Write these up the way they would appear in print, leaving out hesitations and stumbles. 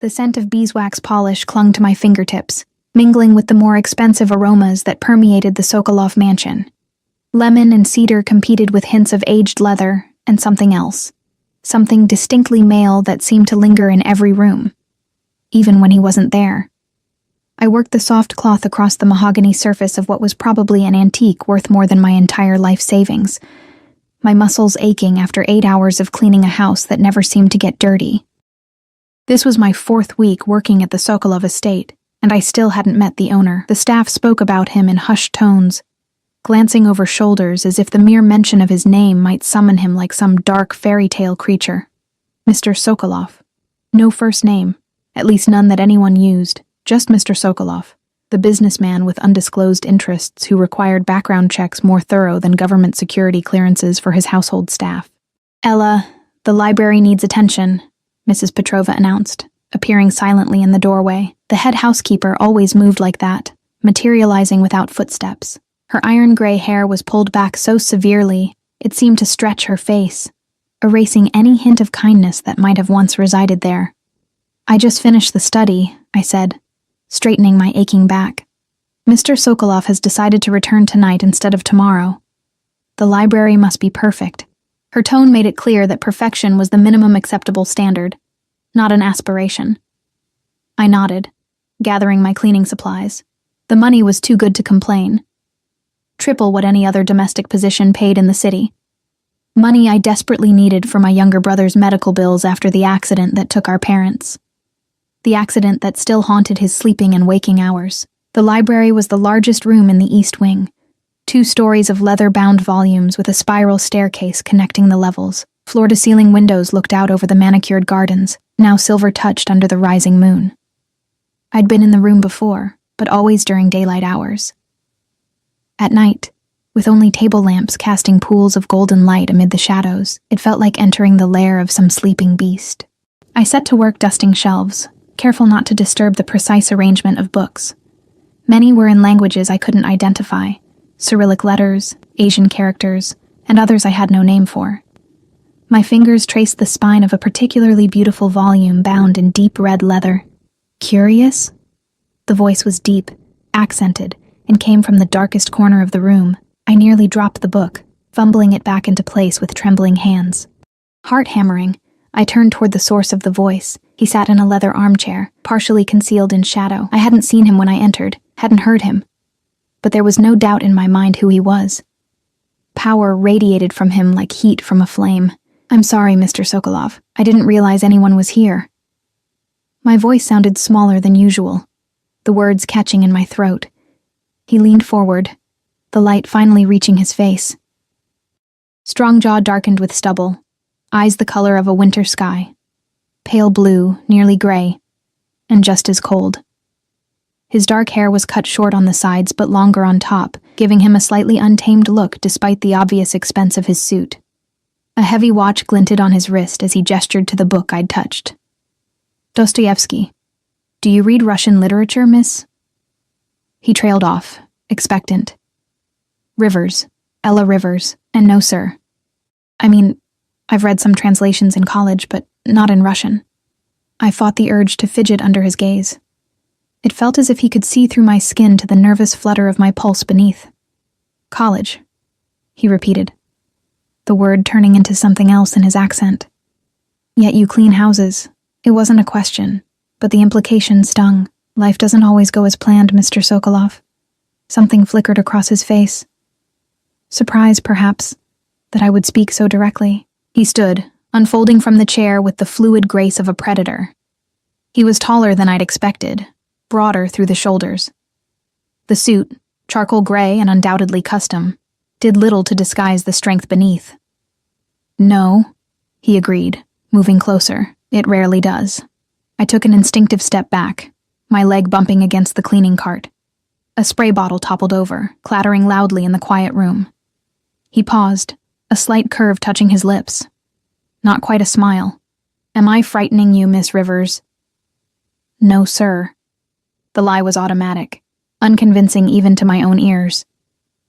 The scent of beeswax polish clung to my fingertips, mingling with the more expensive aromas that permeated the Sokolov mansion. Lemon and cedar competed with hints of aged leather and something else. Something distinctly male that seemed to linger in every room, even when he wasn't there. I worked the soft cloth across the mahogany surface of what was probably an antique worth more than my entire life savings, my muscles aching after 8 hours of cleaning a house that never seemed to get dirty. This was my 4th week working at the Sokolov estate, and I still hadn't met the owner. The staff spoke about him in hushed tones, glancing over shoulders as if the mere mention of his name might summon him like some dark fairy tale creature. Mr. Sokolov. No first name, at least none that anyone used. Just Mr. Sokolov, the businessman with undisclosed interests who required background checks more thorough than government security clearances for his household staff. "Ella, the library needs attention," Mrs. Petrova announced, appearing silently in the doorway. The head housekeeper always moved like that, materializing without footsteps. Her iron-gray hair was pulled back so severely it seemed to stretch her face, erasing any hint of kindness that might have once resided there. "I just finished the study," I said, straightening my aching back. "Mr. Sokolov has decided to return tonight instead of tomorrow. The library must be perfect." Her tone made it clear that perfection was the minimum acceptable standard, not an aspiration. I nodded, gathering my cleaning supplies. The money was too good to complain. Triple what any other domestic position paid in the city. Money I desperately needed for my younger brother's medical bills after the accident that took our parents. The accident that still haunted his sleeping and waking hours. The library was the largest room in the East Wing. 2 stories of leather-bound volumes with a spiral staircase connecting the levels. Floor-to-ceiling windows looked out over the manicured gardens, now silver-touched under the rising moon. I'd been in the room before, but always during daylight hours. At night, with only table lamps casting pools of golden light amid the shadows, it felt like entering the lair of some sleeping beast. I set to work dusting shelves, careful not to disturb the precise arrangement of books. Many were in languages I couldn't identify, Cyrillic letters, Asian characters, and others I had no name for. My fingers traced the spine of a particularly beautiful volume bound in deep red leather. "Curious?" The voice was deep, accented, and came from the darkest corner of the room. I nearly dropped the book, fumbling it back into place with trembling hands. Heart-hammering, I turned toward the source of the voice. He sat in a leather armchair, partially concealed in shadow. I hadn't seen him when I entered, hadn't heard him. But there was no doubt in my mind who he was. Power radiated from him like heat from a flame. "I'm sorry, Mr. Sokolov. I didn't realize anyone was here." My voice sounded smaller than usual, the words catching in my throat. He leaned forward, the light finally reaching his face. Strong jaw darkened with stubble, eyes the color of a winter sky. Pale blue, nearly gray, and just as cold. His dark hair was cut short on the sides but longer on top, giving him a slightly untamed look despite the obvious expense of his suit. A heavy watch glinted on his wrist as he gestured to the book I'd touched. "Dostoevsky. Do you read Russian literature, miss?" He trailed off, expectant. "Rivers. Ella Rivers. And no, sir. I mean, I've read some translations in college, but not in Russian." I fought the urge to fidget under his gaze. It felt as if he could see through my skin to the nervous flutter of my pulse beneath. "College," he repeated, the word turning into something else in his accent. "Yet you clean houses." It wasn't a question, but the implication stung. "Life doesn't always go as planned, Mr. Sokolov." Something flickered across his face. Surprise, perhaps, that I would speak so directly. He stood, unfolding from the chair with the fluid grace of a predator. He was taller than I'd expected, broader through the shoulders. The suit, charcoal gray and undoubtedly custom, did little to disguise the strength beneath. "No," he agreed, moving closer. "It rarely does." I took an instinctive step back, my leg bumping against the cleaning cart. A spray bottle toppled over, clattering loudly in the quiet room. He paused, a slight curve touching his lips. Not quite a smile. "Am I frightening you, Miss Rivers?" "No, sir." The lie was automatic, unconvincing even to my own ears.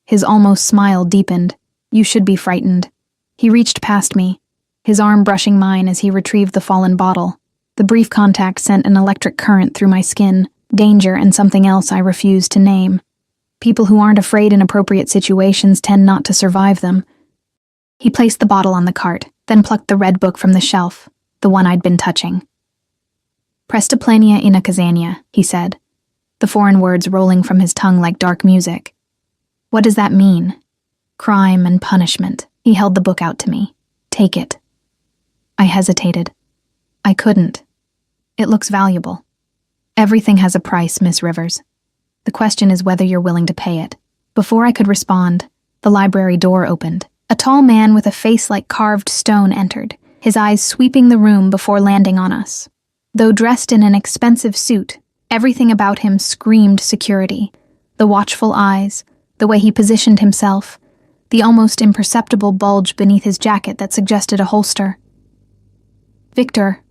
His almost smile deepened. "You should be frightened." He reached past me, his arm brushing mine as he retrieved the fallen bottle. The The brief contact sent an electric current through my skin, danger and something else I refuse to name. People who aren't afraid in appropriate situations tend not to survive them. He placed the bottle on the cart, then plucked the red book from the shelf, the one I'd been touching. Prestiplania inakazania, he said, the foreign words rolling from his tongue like dark music. What does that mean? Crime and punishment. He held the book out to me. Take it. I hesitated. I couldn't. It looks valuable. Everything has a price, Miss Rivers. The question is whether you're willing to pay it. Before I could respond, the library door opened. A tall man with a face like carved stone entered, his eyes sweeping the room before landing on us. Though dressed in an expensive suit, everything about him screamed security. The watchful eyes, the way he positioned himself, the almost imperceptible bulge beneath his jacket that suggested a holster. Victor,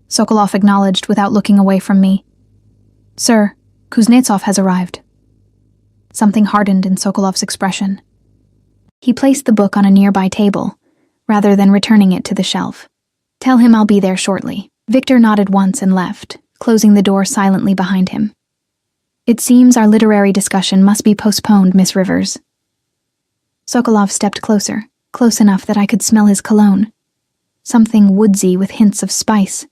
Sokolov acknowledged without looking away from me. Sir, Kuznetsov has arrived. Something hardened in Sokolov's expression. He placed the book on a nearby table, rather than returning it to the shelf. Tell him I'll be there shortly. Victor nodded once and left, closing the door silently behind him. It seems our literary discussion must be postponed, Miss Rivers. Sokolov stepped closer, close enough that I could smell his cologne. Something woodsy with hints of spice.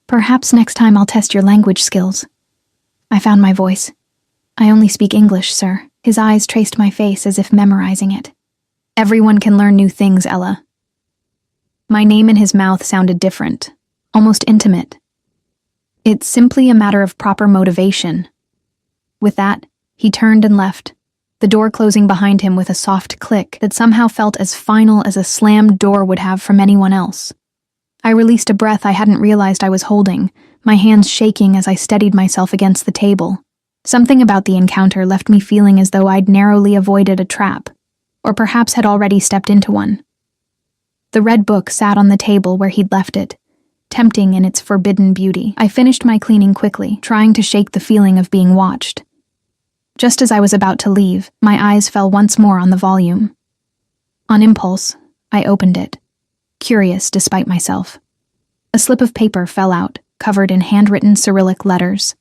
Perhaps next time I'll test your language skills. I found my voice. I only speak English, sir. His eyes traced my face as if memorizing it. Everyone can learn new things, Ella. My name in his mouth sounded different, almost intimate. It's simply a matter of proper motivation. With that, he turned and left, the door closing behind him with a soft click that somehow felt as final as a slammed door would have from anyone else. I released a breath I hadn't realized I was holding, my hands shaking as I steadied myself against the table. Something about the encounter left me feeling as though I'd narrowly avoided a trap, or perhaps had already stepped into one. The red book sat on the table where he'd left it, tempting in its forbidden beauty. I finished my cleaning quickly, trying to shake the feeling of being watched. Just as I was about to leave, my eyes fell once more on the volume. On impulse, I opened it, curious despite myself. A slip of paper fell out, covered in handwritten Cyrillic letters.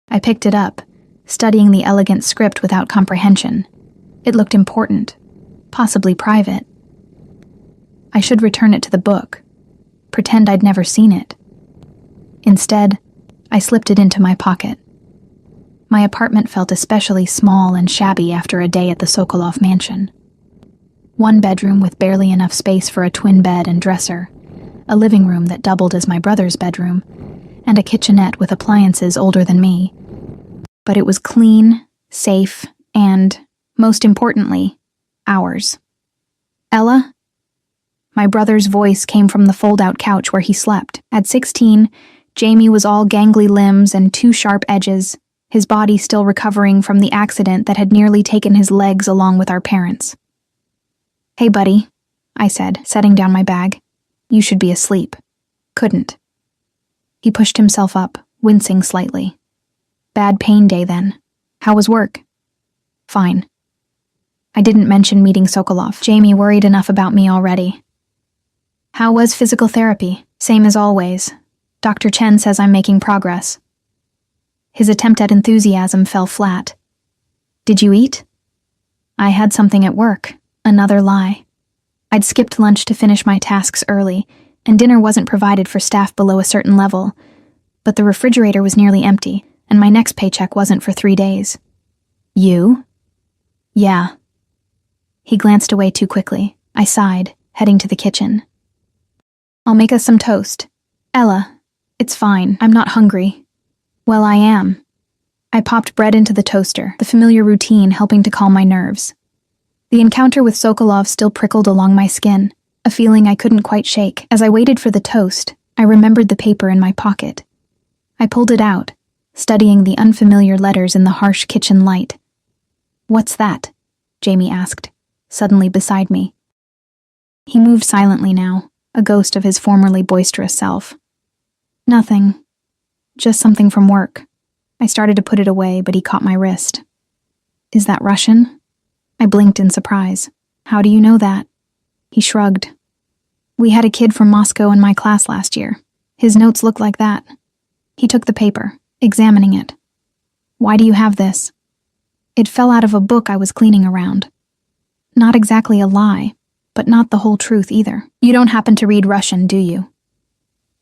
I picked it up, studying the elegant script without comprehension. It looked important, possibly private. I should return it to the book, pretend I'd never seen it. Instead, I slipped it into my pocket. My apartment felt especially small and shabby after a day at the Sokolov mansion. One bedroom with barely enough space for a twin bed and dresser, a living room that doubled as my brother's bedroom, and a kitchenette with appliances older than me. But it was clean, safe, and, most importantly, ours. Ella? My brother's voice came from the fold-out couch where he slept. At 16, Jamie was all gangly limbs and 2 sharp edges, his body still recovering from the accident that had nearly taken his legs along with our parents. Hey, buddy, I said, setting down my bag. You should be asleep. Couldn't. He pushed himself up, wincing slightly. Bad pain day then. How was work? Fine. I didn't mention meeting Sokolov. Jamie worried enough about me already. How was physical therapy? Same as always. Dr. Chen says I'm making progress. His attempt at enthusiasm fell flat. Did you eat? I had something at work. Another lie. I'd skipped lunch to finish my tasks early, and dinner wasn't provided for staff below a certain level, but the refrigerator was nearly empty, and my next paycheck wasn't for 3 days. You? Yeah. He glanced away too quickly. I sighed, heading to the kitchen. I'll make us some toast. Ella, it's fine. I'm not hungry. Well, I am. I popped bread into the toaster, the familiar routine helping to calm my nerves. The encounter with Sokolov still prickled along my skin, a feeling I couldn't quite shake. As I waited for the toast, I remembered the paper in my pocket. I pulled it out, studying the unfamiliar letters in the harsh kitchen light. What's that? Jamie asked, suddenly beside me. He moved silently now, a ghost of his formerly boisterous self. Nothing. Just something from work. I started to put it away, but he caught my wrist. Is that Russian? I blinked in surprise. How do you know that? He shrugged. We had a kid from Moscow in my class last year. His notes looked like that. He took the paper, examining it. Why do you have this? It fell out of a book I was cleaning around. Not exactly a lie, but not the whole truth either. You don't happen to read Russian, do you?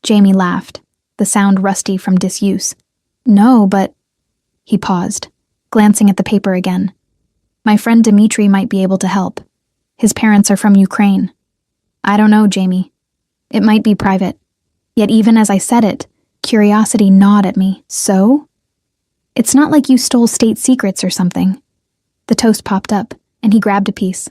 Jamie laughed, the sound rusty from disuse. No, but... He paused, glancing at the paper again. My friend Dmitri might be able to help. His parents are from Ukraine. I don't know, Jamie. It might be private. Yet even as I said it, curiosity gnawed at me. So? It's not like you stole state secrets or something. The toast popped up, and he grabbed a piece.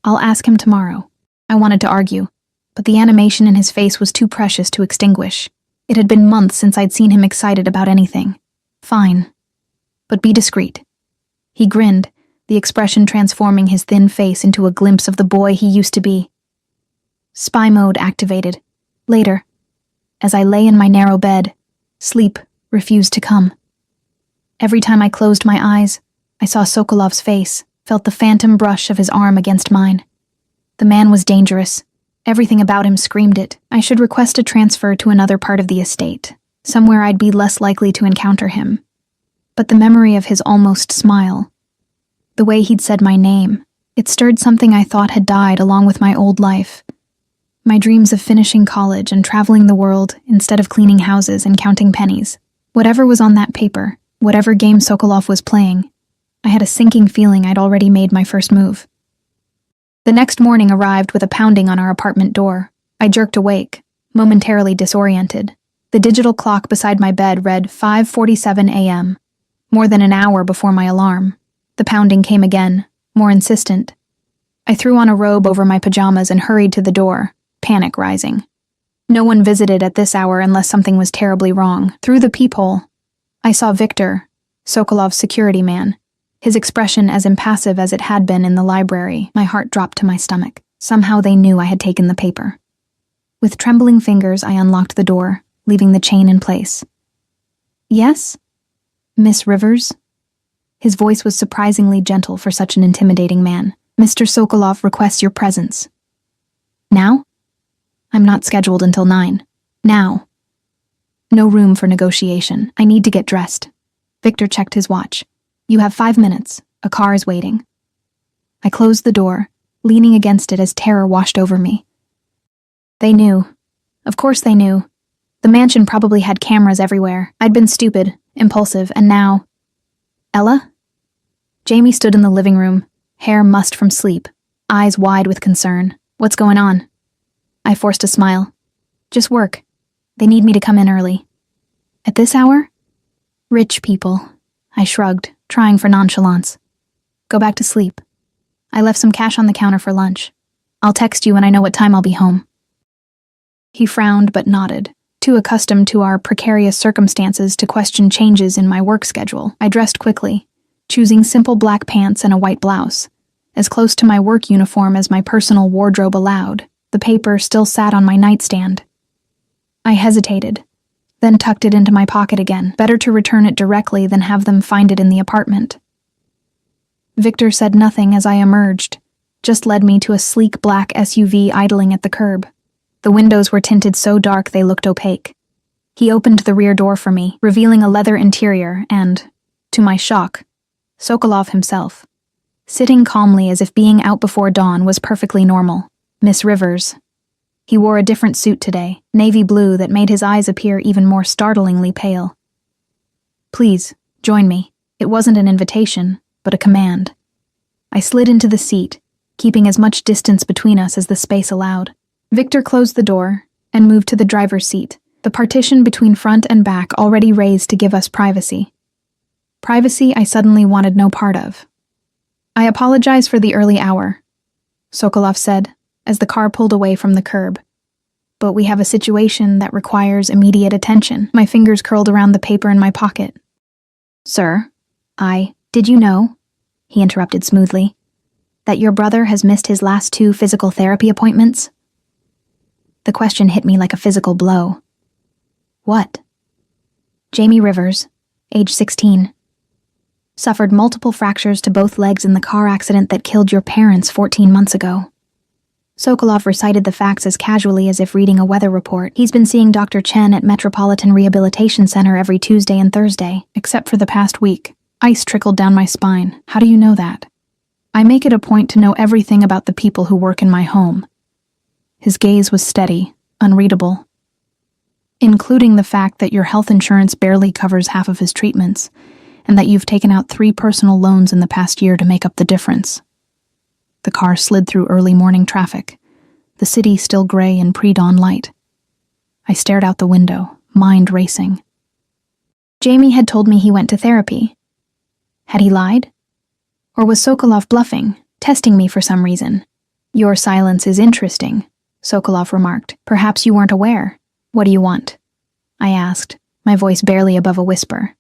I'll ask him tomorrow. I wanted to argue, but the animation in his face was too precious to extinguish. It had been months since I'd seen him excited about anything. Fine. But be discreet. He grinned, the expression transforming his thin face into a glimpse of the boy he used to be. Spy mode activated. Later, as I lay in my narrow bed, sleep refused to come. Every time I closed my eyes, I saw Sokolov's face, felt the phantom brush of his arm against mine. The man was dangerous. Everything about him screamed it. I should request a transfer to another part of the estate, somewhere I'd be less likely to encounter him. But the memory of his almost smile, the way he'd said my name, it stirred something I thought had died along with my old life. My dreams of finishing college and traveling the world instead of cleaning houses and counting pennies. Whatever was on that paper, whatever game Sokolov was playing, I had a sinking feeling I'd already made my first move. The next morning arrived with a pounding on our apartment door. I jerked awake, momentarily disoriented. The digital clock beside my bed read 5:47 a.m., more than an hour before my alarm. The pounding came again, more insistent. I threw on a robe over my pajamas and hurried to the door, panic rising. No one visited at this hour unless something was terribly wrong. Through the peephole, I saw Victor, Sokolov's security man, his expression as impassive as it had been in the library. My heart dropped to my stomach. Somehow they knew I had taken the paper. With trembling fingers, I unlocked the door, leaving the chain in place. Yes? Miss Rivers? His voice was surprisingly gentle for such an intimidating man. Mr. Sokolov requests your presence. Now? I'm not scheduled until 9. Now. No room for negotiation. I need to get dressed. Victor checked his watch. You have 5 minutes. A car is waiting. I closed the door, leaning against it as terror washed over me. They knew. Of course they knew. The mansion probably had cameras everywhere. I'd been stupid, impulsive, and now... Ella? Jamie stood in the living room, hair mussed from sleep, eyes wide with concern. What's going on? I forced a smile. Just work. They need me to come in early. At this hour? Rich people. I shrugged, trying for nonchalance. Go back to sleep. I left some cash on the counter for lunch. I'll text you when I know what time I'll be home. He frowned but nodded, too accustomed to our precarious circumstances to question changes in my work schedule. I dressed quickly, choosing simple black pants and a white blouse, as close to my work uniform as my personal wardrobe allowed. The paper still sat on my nightstand. I hesitated, then tucked it into my pocket again. Better to return it directly than have them find it in the apartment. Victor said nothing as I emerged, just led me to a sleek black SUV idling at the curb. The windows were tinted so dark they looked opaque. He opened the rear door for me, revealing a leather interior and, to my shock, Sokolov himself, sitting calmly as if being out before dawn was perfectly normal. Miss Rivers. He wore a different suit today, navy blue that made his eyes appear even more startlingly pale. Please, join me. It wasn't an invitation, but a command. I slid into the seat, keeping as much distance between us as the space allowed. Victor closed the door and moved to the driver's seat, the partition between front and back already raised to give us privacy. Privacy I suddenly wanted no part of. I apologize for the early hour, Sokolov said, as the car pulled away from the curb. But we have a situation that requires immediate attention. My fingers curled around the paper in my pocket. Sir, did you know, he interrupted smoothly, that your brother has missed his last 2 physical therapy appointments? The question hit me like a physical blow. What? Jamie Rivers, age 16. Suffered multiple fractures to both legs in the car accident that killed your parents 14 months ago. Sokolov recited the facts as casually as if reading a weather report. He's been seeing Dr. Chen at Metropolitan Rehabilitation Center every Tuesday and Thursday, except for the past week. Ice trickled down my spine. How do you know that? I make it a point to know everything about the people who work in my home. His gaze was steady, unreadable. Including the fact that your health insurance barely covers half of his treatments, and that you've taken out 3 personal loans in the past year to make up the difference. The car slid through early morning traffic, the city still gray in pre-dawn light. I stared out the window, mind racing. Jamie had told me he went to therapy. Had he lied? Or was Sokolov bluffing, testing me for some reason? Your silence is interesting, Sokolov remarked. Perhaps you weren't aware. What do you want? I asked, my voice barely above a whisper.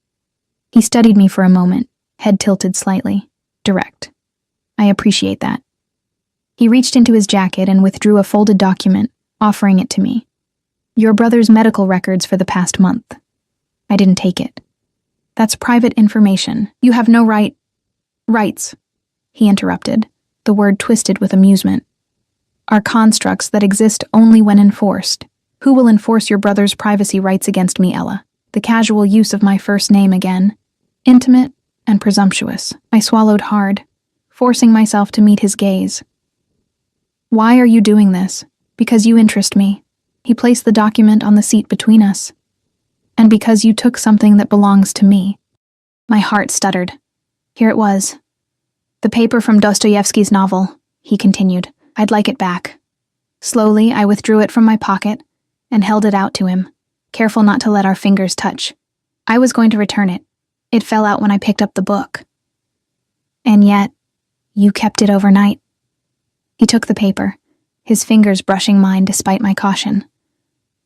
He studied me for a moment, head tilted slightly, direct. I appreciate that. He reached into his jacket and withdrew a folded document, offering it to me. Your brother's medical records for the past month. I didn't take it. That's private information. You have no rights, he interrupted, the word twisted with amusement. Are constructs that exist only when enforced. Who will enforce your brother's privacy rights against me, Ella? The casual use of my first name again. Intimate and presumptuous. I swallowed hard, forcing myself to meet his gaze. Why are you doing this? Because you interest me. He placed the document on the seat between us. And because you took something that belongs to me. My heart stuttered. Here it was. The paper from Dostoevsky's novel, he continued. I'd like it back. Slowly, I withdrew it from my pocket and held it out to him, careful not to let our fingers touch. I was going to return it. It fell out when I picked up the book. And yet, you kept it overnight. He took the paper, his fingers brushing mine despite my caution.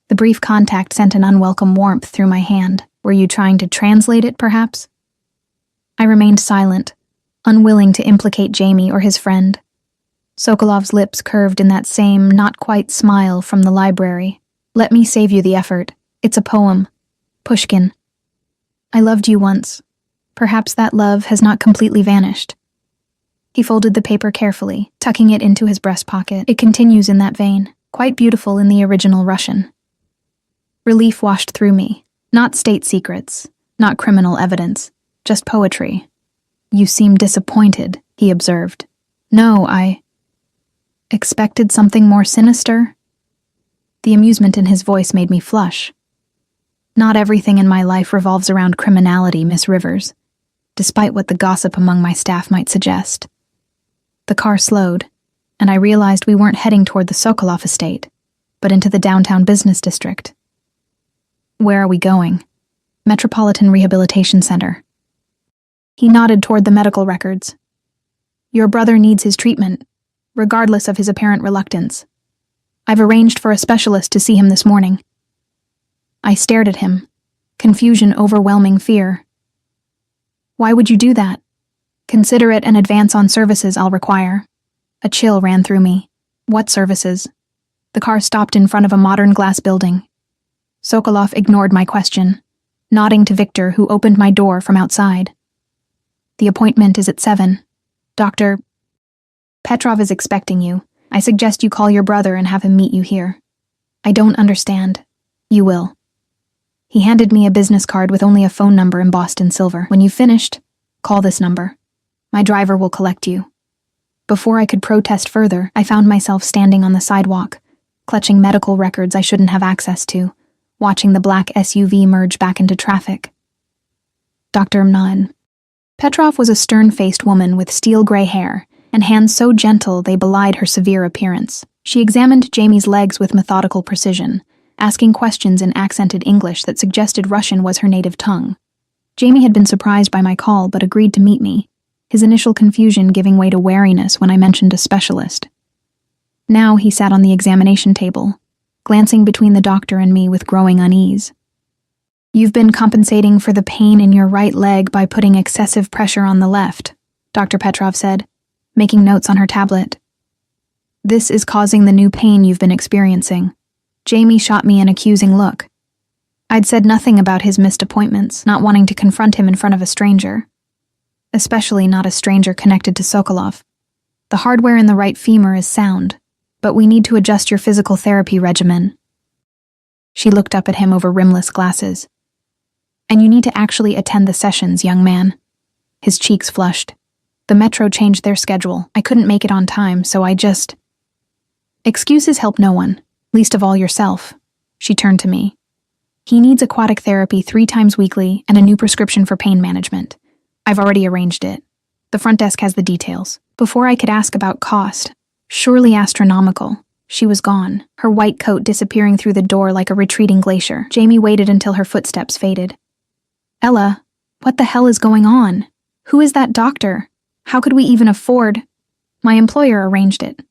The brief contact sent an unwelcome warmth through my hand. Were you trying to translate it, perhaps? I remained silent, unwilling to implicate Jamie or his friend. Sokolov's lips curved in that same, not-quite smile from the library. Let me save you the effort. It's a poem. Pushkin. I loved you once. Perhaps that love has not completely vanished. He folded the paper carefully, tucking it into his breast pocket. It continues in that vein, quite beautiful in the original Russian. Relief washed through me. Not state secrets, not criminal evidence, just poetry. You seem disappointed, he observed. No, I expected something more sinister. The amusement in his voice made me flush. Not everything in my life revolves around criminality, Miss Rivers, despite what the gossip among my staff might suggest. The car slowed, and I realized we weren't heading toward the Sokolov estate, but into the downtown business district. Where are we going? Metropolitan Rehabilitation Center. He nodded toward the medical records. Your brother needs his treatment, regardless of his apparent reluctance. I've arranged for a specialist to see him this morning. I stared at him, confusion overwhelming fear. Why would you do that? Consider it an advance on services I'll require. A chill ran through me. What services? The car stopped in front of a modern glass building. Sokolov ignored my question, nodding to Victor, who opened my door from outside. The appointment is at 7. Dr. Petrov is expecting you. I suggest you call your brother and have him meet you here. I don't understand. You will. He handed me a business card with only a phone number embossed in silver. When you've finished, call this number. My driver will collect you. Before I could protest further, I found myself standing on the sidewalk, clutching medical records I shouldn't have access to, watching the black SUV merge back into traffic. Dr. Mnan. Petrov was a stern-faced woman with steel-gray hair and hands so gentle they belied her severe appearance. She examined Jamie's legs with methodical precision, asking questions in accented English that suggested Russian was her native tongue. Jamie had been surprised by my call but agreed to meet me, his initial confusion giving way to wariness when I mentioned a specialist. Now he sat on the examination table, glancing between the doctor and me with growing unease. You've been compensating for the pain in your right leg by putting excessive pressure on the left, Dr. Petrov said, making notes on her tablet. This is causing the new pain you've been experiencing. Jamie shot me an accusing look. I'd said nothing about his missed appointments, not wanting to confront him in front of a stranger. Especially not a stranger connected to Sokolov. The hardware in the right femur is sound, but we need to adjust your physical therapy regimen. She looked up at him over rimless glasses. And you need to actually attend the sessions, young man. His cheeks flushed. The metro changed their schedule. I couldn't make it on time, so I just... Excuses help no one, least of all yourself. She turned to me. He needs aquatic therapy 3 times weekly and a new prescription for pain management. I've already arranged it. The front desk has the details. Before I could ask about cost, surely astronomical, she was gone, her white coat disappearing through the door like a retreating glacier. Jamie waited until her footsteps faded. Ella, what the hell is going on? Who is that doctor? How could we even afford? My employer arranged it.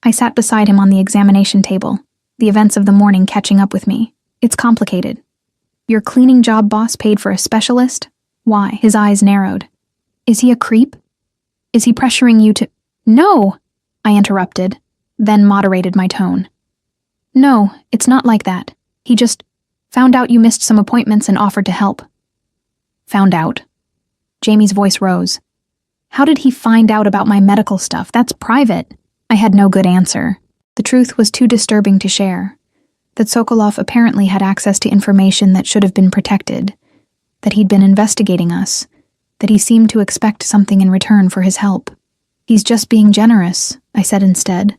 I sat beside him on the examination table, the events of the morning catching up with me. It's complicated. Your cleaning job boss paid for a specialist? Why? His eyes narrowed. Is he a creep? Is he pressuring you to... No! I interrupted, then moderated my tone. No, it's not like that. He just found out you missed some appointments and offered to help. Found out? Jamie's voice rose. How did he find out about my medical stuff? That's private. I had no good answer. The truth was too disturbing to share. That Sokolov apparently had access to information that should have been protected. That he'd been investigating us. That he seemed to expect something in return for his help. He's just being generous, I said instead,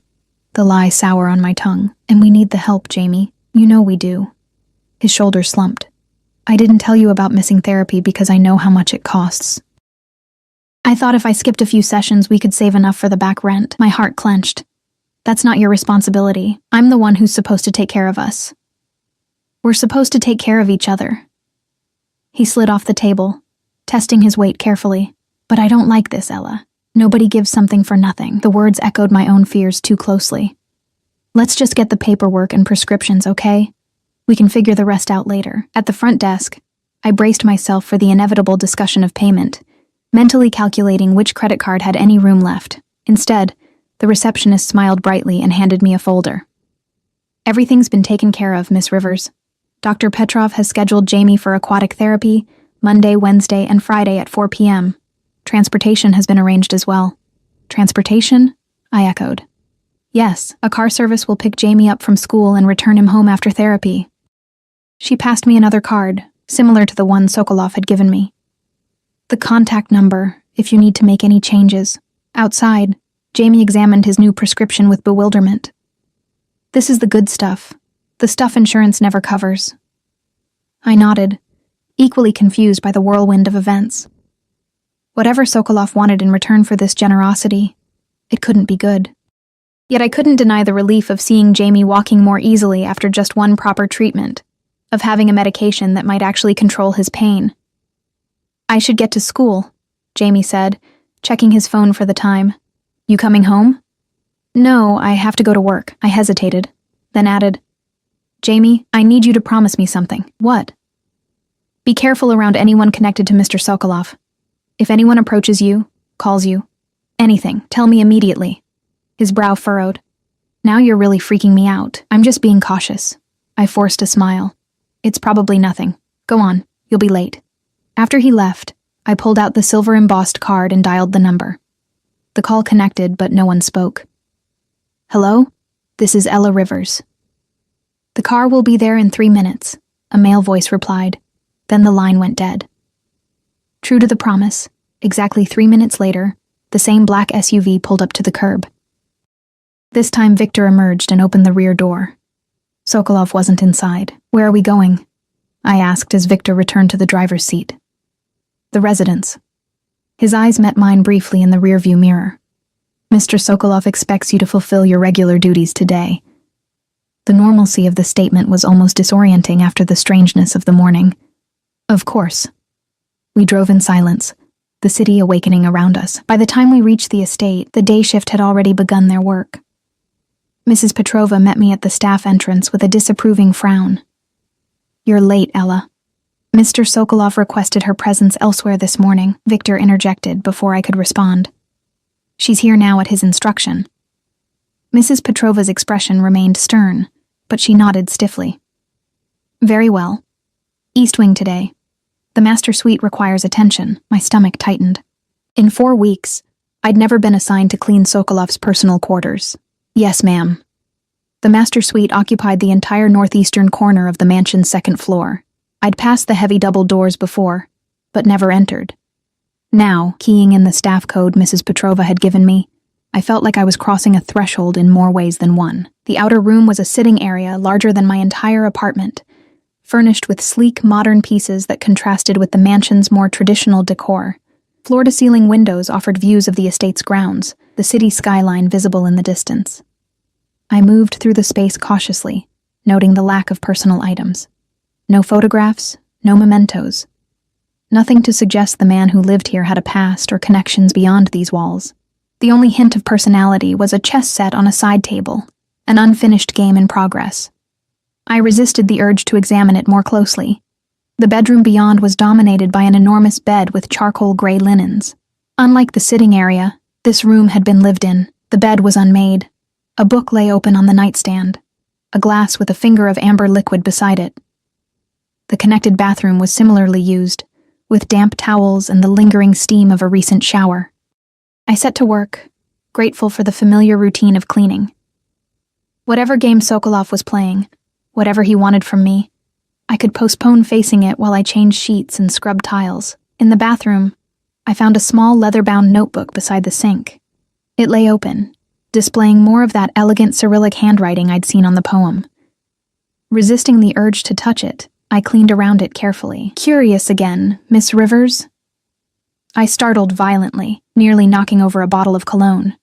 the lie sour on my tongue. And we need the help, Jamie. You know we do. His shoulders slumped. I didn't tell you about missing therapy because I know how much it costs. I thought if I skipped a few sessions we could save enough for the back rent. My heart clenched. That's not your responsibility. I'm the one who's supposed to take care of us. We're supposed to take care of each other. He slid off the table, testing his weight carefully. But I don't like this, Ella. Nobody gives something for nothing. The words echoed my own fears too closely. Let's just get the paperwork and prescriptions, okay? We can figure the rest out later. At the front desk, I braced myself for the inevitable discussion of payment, mentally calculating which credit card had any room left. Instead, the receptionist smiled brightly and handed me a folder. Everything's been taken care of, Miss Rivers. Dr. Petrov has scheduled Jamie for aquatic therapy Monday, Wednesday, and Friday at 4 p.m. Transportation has been arranged as well. Transportation? I echoed. Yes, a car service will pick Jamie up from school and return him home after therapy. She passed me another card, similar to the one Sokolov had given me. The contact number, if you need to make any changes. Outside, Jamie examined his new prescription with bewilderment. This is the good stuff. The stuff insurance never covers. I nodded, equally confused by the whirlwind of events. Whatever Sokolov wanted in return for this generosity, it couldn't be good. Yet I couldn't deny the relief of seeing Jamie walking more easily after just one proper treatment, of having a medication that might actually control his pain. I should get to school, Jamie said, checking his phone for the time. You coming home? No, I have to go to work. I hesitated, then added, Jamie, I need you to promise me something. What? Be careful around anyone connected to Mr. Sokolov. If anyone approaches you, calls you, anything, tell me immediately. His brow furrowed. Now you're really freaking me out. I'm just being cautious. I forced a smile. It's probably nothing. Go on, you'll be late. After he left, I pulled out the silver-embossed card and dialed the number. The call connected, but no one spoke. Hello? This is Ella Rivers. The car will be there in 3 minutes, a male voice replied. Then the line went dead. True to the promise, exactly 3 minutes later, the same black SUV pulled up to the curb. This time Victor emerged and opened the rear door. Sokolov wasn't inside. Where are we going? I asked as Victor returned to the driver's seat. The residence. His eyes met mine briefly in the rearview mirror. Mr. Sokolov expects you to fulfill your regular duties today. The normalcy of the statement was almost disorienting after the strangeness of the morning. Of course. We drove in silence, the city awakening around us. By the time we reached the estate, the day shift had already begun their work. Mrs. Petrova met me at the staff entrance with a disapproving frown. You're late, Ella. Mr. Sokolov requested her presence elsewhere this morning, Victor interjected before I could respond. She's here now at his instruction. Mrs. Petrova's expression remained stern, but she nodded stiffly. Very well. East Wing today. The master suite requires attention. My stomach tightened. In 4 weeks, I'd never been assigned to clean Sokolov's personal quarters. Yes, ma'am, The master suite occupied the entire northeastern corner of the mansion's second floor. I'd passed the heavy double doors before, but never entered. Now, keying in the staff code Mrs. Petrova had given me, I felt like I was crossing a threshold in more ways than one. The outer room was a sitting area larger than my entire apartment, furnished with sleek, modern pieces that contrasted with the mansion's more traditional decor. Floor-to-ceiling windows offered views of the estate's grounds, the city skyline visible in the distance. I moved through the space cautiously, noting the lack of personal items. No photographs, no mementos. Nothing to suggest the man who lived here had a past or connections beyond these walls. The only hint of personality was a chess set on a side table, an unfinished game in progress. I resisted the urge to examine it more closely. The bedroom beyond was dominated by an enormous bed with charcoal gray linens. Unlike the sitting area, this room had been lived in. The bed was unmade. A book lay open on the nightstand, a glass with a finger of amber liquid beside it. The connected bathroom was similarly used, with damp towels and the lingering steam of a recent shower. I set to work, grateful for the familiar routine of cleaning. Whatever game Sokolov was playing, whatever he wanted from me, I could postpone facing it while I changed sheets and scrubbed tiles. In the bathroom, I found a small leather-bound notebook beside the sink. It lay open, displaying more of that elegant Cyrillic handwriting I'd seen on the poem. Resisting the urge to touch it, I cleaned around it carefully. Curious again, Miss Rivers? I startled violently, nearly knocking over a bottle of cologne.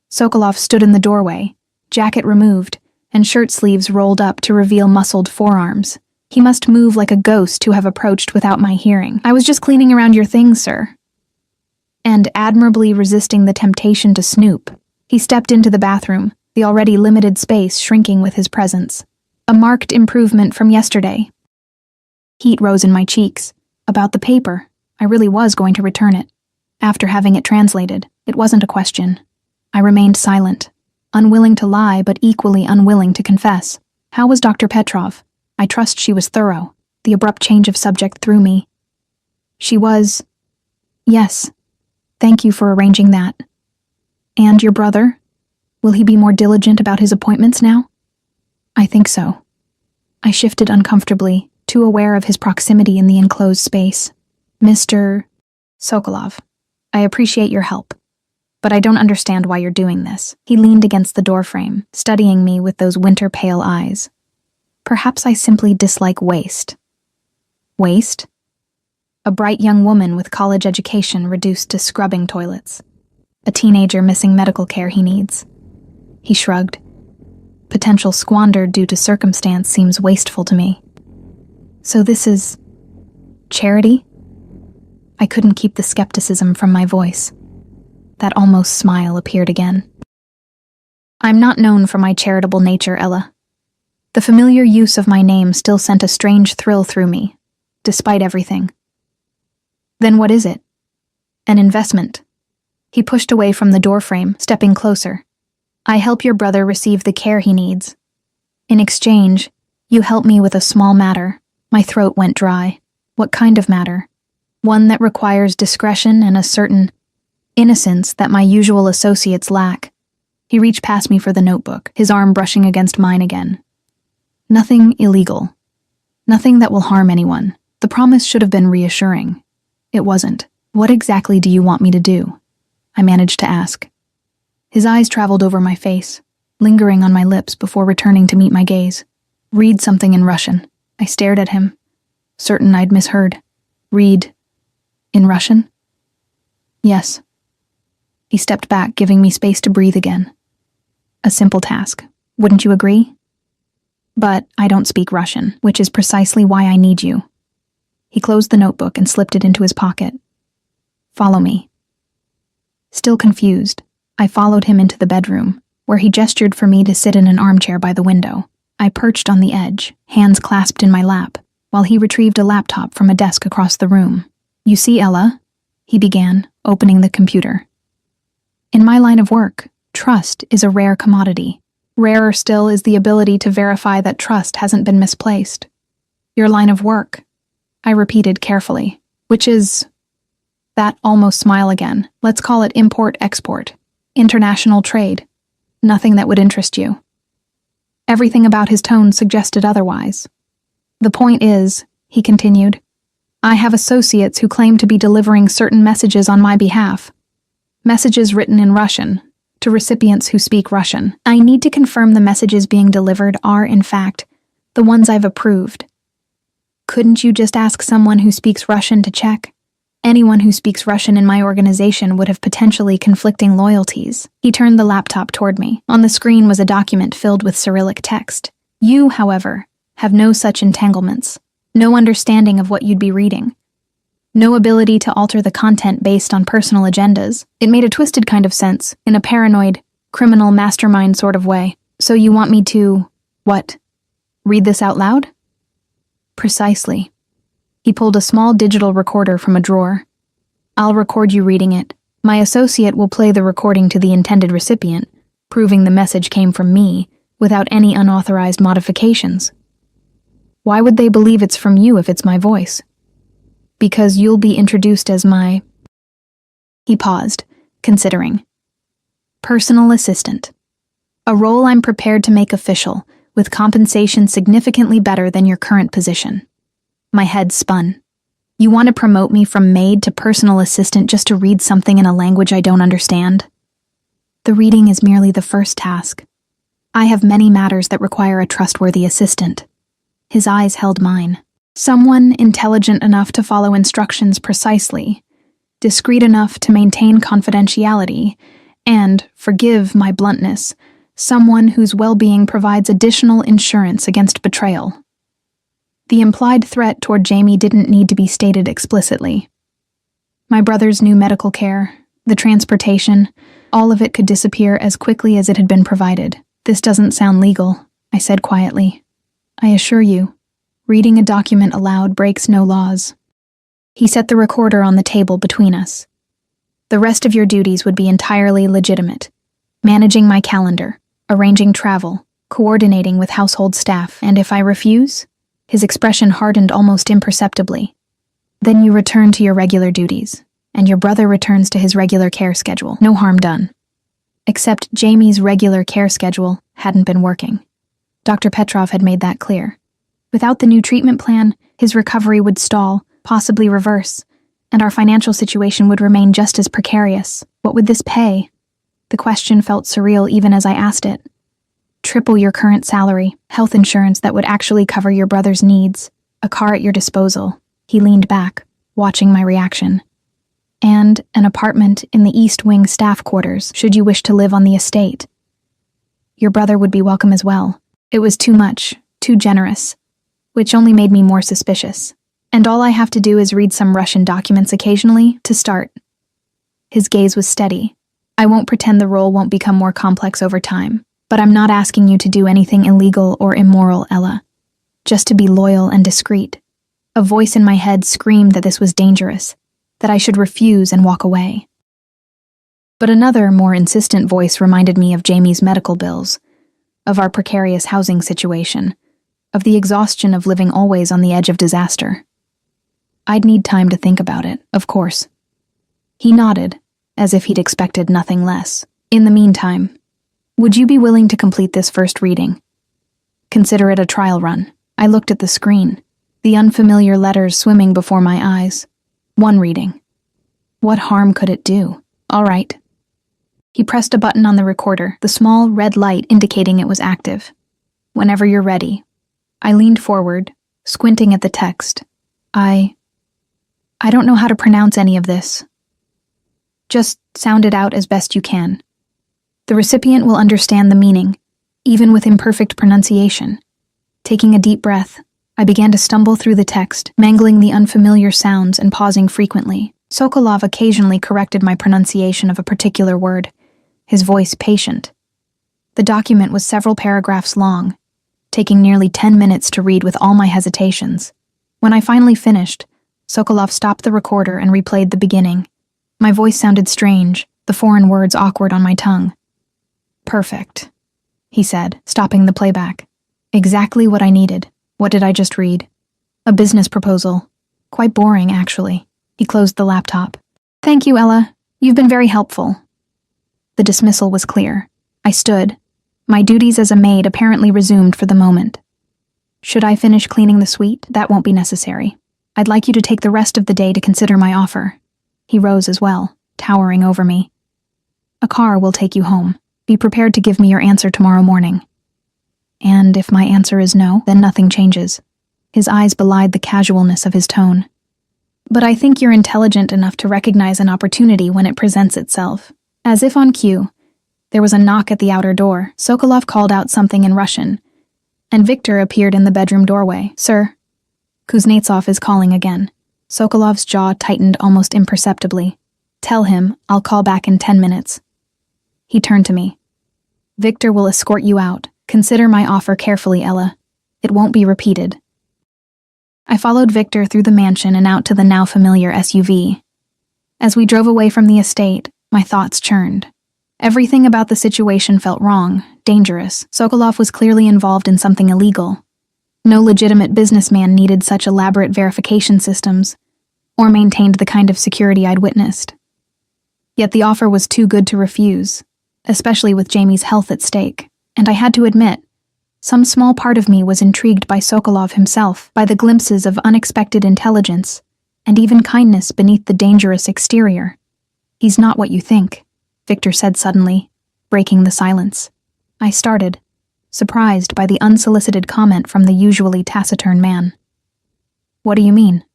Sokolov stood in the doorway, jacket removed, and shirt sleeves rolled up to reveal muscled forearms. He must move like a ghost to have approached without my hearing. "I was just cleaning around your things, sir." And admirably resisting the temptation to snoop, he stepped into the bathroom, the already limited space shrinking with his presence. A marked improvement from yesterday. Heat rose in my cheeks. About the paper, I really was going to return it. After having it translated, it wasn't a question. I remained silent, unwilling to lie but equally unwilling to confess. How was Dr. Petrov? I trust she was thorough. The abrupt change of subject threw me. She was... Yes. Thank you for arranging that. And your brother? Will he be more diligent about his appointments now? I think so. I shifted uncomfortably, too aware of his proximity in the enclosed space. Mr. Sokolov, I appreciate your help, but I don't understand why you're doing this. He leaned against the doorframe, studying me with those winter-pale eyes. Perhaps I simply dislike waste. Waste? A bright young woman with college education reduced to scrubbing toilets. A teenager missing medical care he needs. He shrugged. Potential squandered due to circumstance seems wasteful to me. So this is... charity? I couldn't keep the skepticism from my voice. That almost smile appeared again. I'm not known for my charitable nature, Ella. The familiar use of my name still sent a strange thrill through me, despite everything. Then what is it? An investment. He pushed away from the doorframe, stepping closer. I help your brother receive the care he needs. In exchange, you help me with a small matter. My throat went dry. What kind of matter? One that requires discretion and a certain innocence that my usual associates lack. He reached past me for the notebook, his arm brushing against mine again. Nothing illegal. Nothing that will harm anyone. The promise should have been reassuring. It wasn't. What exactly do you want me to do? I managed to ask. His eyes traveled over my face, lingering on my lips before returning to meet my gaze. Read something in Russian. I stared at him, certain I'd misheard. Read in Russian? Yes. He stepped back, giving me space to breathe again. A simple task. Wouldn't you agree? But I don't speak Russian, which is precisely why I need you. He closed the notebook and slipped it into his pocket. Follow me. Still confused, I followed him into the bedroom, where he gestured for me to sit in an armchair by the window. I perched on the edge, hands clasped in my lap, while he retrieved a laptop from a desk across the room. You see, Ella, he began, opening the computer. In my line of work, trust is a rare commodity. Rarer still is the ability to verify that trust hasn't been misplaced. Your line of work, I repeated carefully, which is... That almost smile again. Let's call it import-export. International trade. Nothing that would interest you. Everything about his tone suggested otherwise. "The point is," he continued, "I have associates who claim to be delivering certain messages on my behalf. Messages written in Russian, to recipients who speak Russian. I need to confirm the messages being delivered are, in fact, the ones I've approved. Couldn't you just ask someone who speaks Russian to check? Anyone who speaks Russian in my organization would have potentially conflicting loyalties." He turned the laptop toward me. On the screen was a document filled with Cyrillic text. "You, however, have no such entanglements, no understanding of what you'd be reading, no ability to alter the content based on personal agendas." It made a twisted kind of sense, in a paranoid, criminal mastermind sort of way. "So you want me to, what, read this out loud?" "Precisely." He pulled a small digital recorder from a drawer. "I'll record you reading it. My associate will play the recording to the intended recipient, proving the message came from me, without any unauthorized modifications." "Why would they believe it's from you if it's my voice?" "Because you'll be introduced as my..." He paused, considering. "Personal assistant. A role I'm prepared to make official, with compensation significantly better than your current position." My head spun. "You want to promote me from maid to personal assistant just to read something in a language I don't understand?" "The reading is merely the first task. I have many matters that require a trustworthy assistant." His eyes held mine. "Someone intelligent enough to follow instructions precisely, discreet enough to maintain confidentiality, and, forgive my bluntness, someone whose well-being provides additional insurance against betrayal." The implied threat toward Jamie didn't need to be stated explicitly. My brother's new medical care, the transportation, all of it could disappear as quickly as it had been provided. "This doesn't sound legal," I said quietly. "I assure you, reading a document aloud breaks no laws." He set the recorder on the table between us. "The rest of your duties would be entirely legitimate. Managing my calendar, arranging travel, coordinating with household staff, and if I refuse..." His expression hardened almost imperceptibly. "Then you return to your regular duties, and your brother returns to his regular care schedule. No harm done." Except Jamie's regular care schedule hadn't been working. Dr. Petrov had made that clear. Without the new treatment plan, his recovery would stall, possibly reverse, and our financial situation would remain just as precarious. What would this pay? The question felt surreal even as I asked it. "Triple your current salary, health insurance that would actually cover your brother's needs, a car at your disposal." He leaned back, watching my reaction. "And an apartment in the East Wing staff quarters, should you wish to live on the estate. Your brother would be welcome as well." It was too much, too generous, which only made me more suspicious. "And all I have to do is read some Russian documents occasionally, to start." His gaze was steady. "I won't pretend the role won't become more complex over time. But I'm not asking you to do anything illegal or immoral, Ella. Just to be loyal and discreet." A voice in my head screamed that this was dangerous, that I should refuse and walk away. But another, more insistent voice reminded me of Jamie's medical bills, of our precarious housing situation, of the exhaustion of living always on the edge of disaster. I'd need time to think about it, of course. He nodded, as if he'd expected nothing less. "In the meantime, would you be willing to complete this first reading? Consider it a trial run." I looked at the screen, the unfamiliar letters swimming before my eyes. One reading. What harm could it do? All right. He pressed a button on the recorder, the small red light indicating it was active. "Whenever you're ready." I leaned forward, squinting at the text. I don't know how to pronounce any of this. Just sound it out as best you can. The recipient will understand the meaning, even with imperfect pronunciation. Taking a deep breath, I began to stumble through the text, mangling the unfamiliar sounds and pausing frequently. Sokolov occasionally corrected my pronunciation of a particular word, his voice patient. The document was several paragraphs long, taking nearly 10 minutes to read with all my hesitations. When I finally finished, Sokolov stopped the recorder and replayed the beginning. My voice sounded strange, the foreign words awkward on my tongue. "Perfect," he said, stopping the playback. "Exactly what I needed. What did I just read? A business proposal. Quite boring, actually." He closed the laptop. "Thank you, Ella. You've been very helpful." The dismissal was clear. I stood, My duties as a maid apparently resumed for the moment. Should I finish cleaning the suite? That won't be necessary. I'd like you to take the rest of the day to consider my offer. He rose as well, towering over me. A car will take you home. Be prepared to give me your answer tomorrow morning. And if my answer is no, then nothing changes. His eyes belied the casualness of his tone. But I think you're intelligent enough to recognize an opportunity when it presents itself. As if on cue, there was a knock at the outer door. Sokolov called out something in Russian, and Victor appeared in the bedroom doorway. Sir, Kuznetsov is calling again. Sokolov's jaw tightened almost imperceptibly. Tell him I'll call back in 10 minutes. He turned to me. Victor will escort you out. Consider my offer carefully, Ella. It won't be repeated. I followed Victor through the mansion and out to the now familiar SUV. As we drove away from the estate, my thoughts churned. Everything about the situation felt wrong, dangerous. Sokolov was clearly involved in something illegal. No legitimate businessman needed such elaborate verification systems, or maintained the kind of security I'd witnessed. Yet the offer was too good to refuse, especially with Jamie's health at stake, and I had to admit, some small part of me was intrigued by Sokolov himself, by the glimpses of unexpected intelligence, and even kindness beneath the dangerous exterior. He's not what you think, Victor said suddenly, breaking the silence. I started, surprised by the unsolicited comment from the usually taciturn man. What do you mean?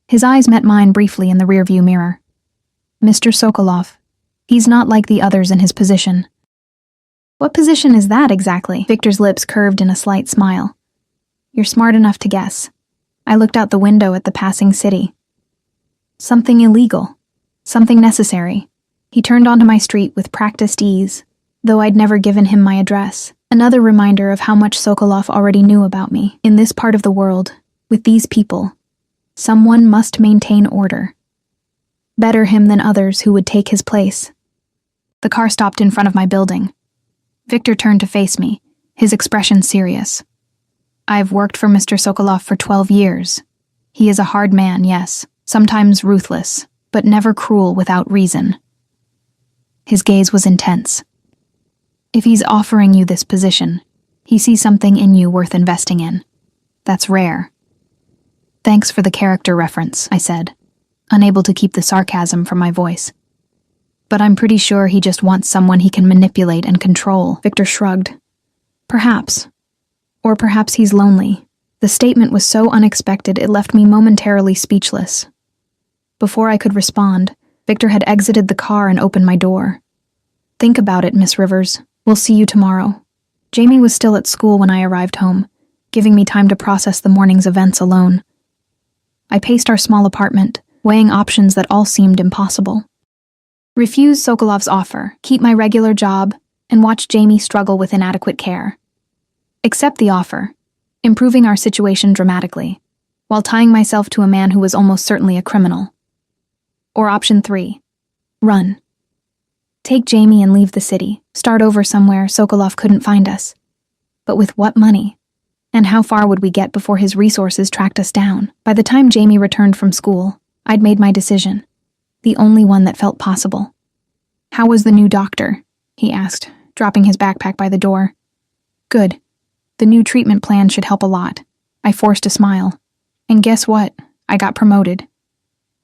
His eyes met mine briefly in the rearview mirror. Mr. Sokolov, he's not like the others in his position. What position is that exactly? Victor's lips curved in a slight smile. You're smart enough to guess. I looked out the window at the passing city. Something illegal. Something necessary. He turned onto my street with practiced ease, though I'd never given him my address. Another reminder of how much Sokolov already knew about me. In this part of the world, with these people, someone must maintain order. Better him than others who would take his place. The car stopped in front of my building. Victor turned to face me, his expression serious. I've worked for Mr. Sokolov for 12 years. He is a hard man, yes, sometimes ruthless, but never cruel without reason. His gaze was intense. If he's offering you this position, he sees something in you worth investing in. That's rare. Thanks for the character reference, I said, unable to keep the sarcasm from my voice. But I'm pretty sure he just wants someone he can manipulate and control. Victor shrugged. Perhaps. Or perhaps he's lonely. The statement was so unexpected it left me momentarily speechless. Before I could respond, Victor had exited the car and opened my door. Think about it, Miss Rivers. We'll see you tomorrow. Jamie was still at school when I arrived home, giving me time to process the morning's events alone. I paced our small apartment, weighing options that all seemed impossible. Refuse Sokolov's offer, keep my regular job, and watch Jamie struggle with inadequate care. Accept the offer, improving our situation dramatically, while tying myself to a man who was almost certainly a criminal. Or option 3, run. Take Jamie and leave the city, start over somewhere Sokolov couldn't find us. But with what money? And how far would we get before his resources tracked us down? By the time Jamie returned from school, I'd made my decision. The only one that felt possible. How was the new doctor? He asked, dropping his backpack by the door. Good. The new treatment plan should help a lot. I forced a smile. And guess what? I got promoted.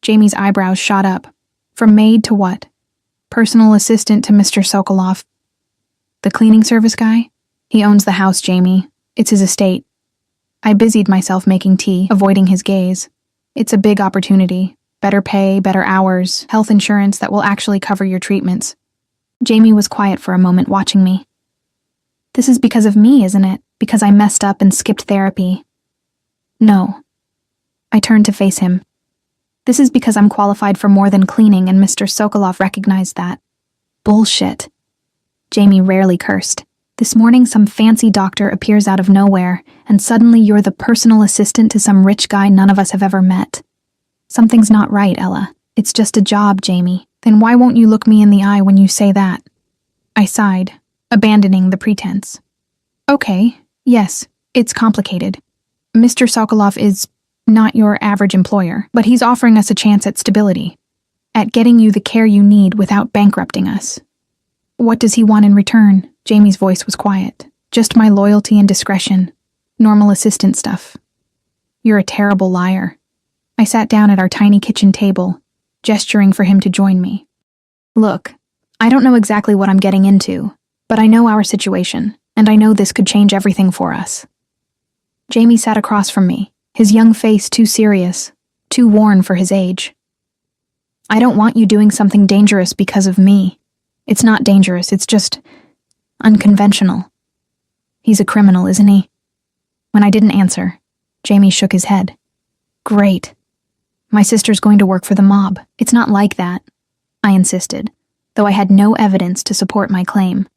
Jamie's eyebrows shot up. From maid to what? Personal assistant to Mr. Sokolov. The cleaning service guy? He owns the house, Jamie. It's his estate. I busied myself making tea, avoiding his gaze. It's a big opportunity. Better pay, better hours, health insurance that will actually cover your treatments. Jamie was quiet for a moment, watching me. This is because of me, isn't it? Because I messed up and skipped therapy. No. I turned to face him. This is because I'm qualified for more than cleaning, and Mr. Sokolov recognized that. Bullshit. Jamie rarely cursed. This morning some fancy doctor appears out of nowhere, and suddenly you're the personal assistant to some rich guy none of us have ever met. Something's not right, Ella. It's just a job, Jamie. Then why won't you look me in the eye when you say that? I sighed, abandoning the pretense. Okay, yes, it's complicated. Mr. Sokolov is not your average employer, but he's offering us a chance at stability, at getting you the care you need without bankrupting us. What does he want in return? Jamie's voice was quiet. Just my loyalty and discretion. Normal assistant stuff. You're a terrible liar. I sat down at our tiny kitchen table, gesturing for him to join me. Look, I don't know exactly what I'm getting into, but I know our situation, and I know this could change everything for us. Jamie sat across from me, his young face too serious, too worn for his age. I don't want you doing something dangerous because of me. It's not dangerous, it's just unconventional. He's a criminal, isn't he? When I didn't answer, Jamie shook his head. Great. My sister's going to work for the mob. It's not like that, I insisted, though I had no evidence to support my claim.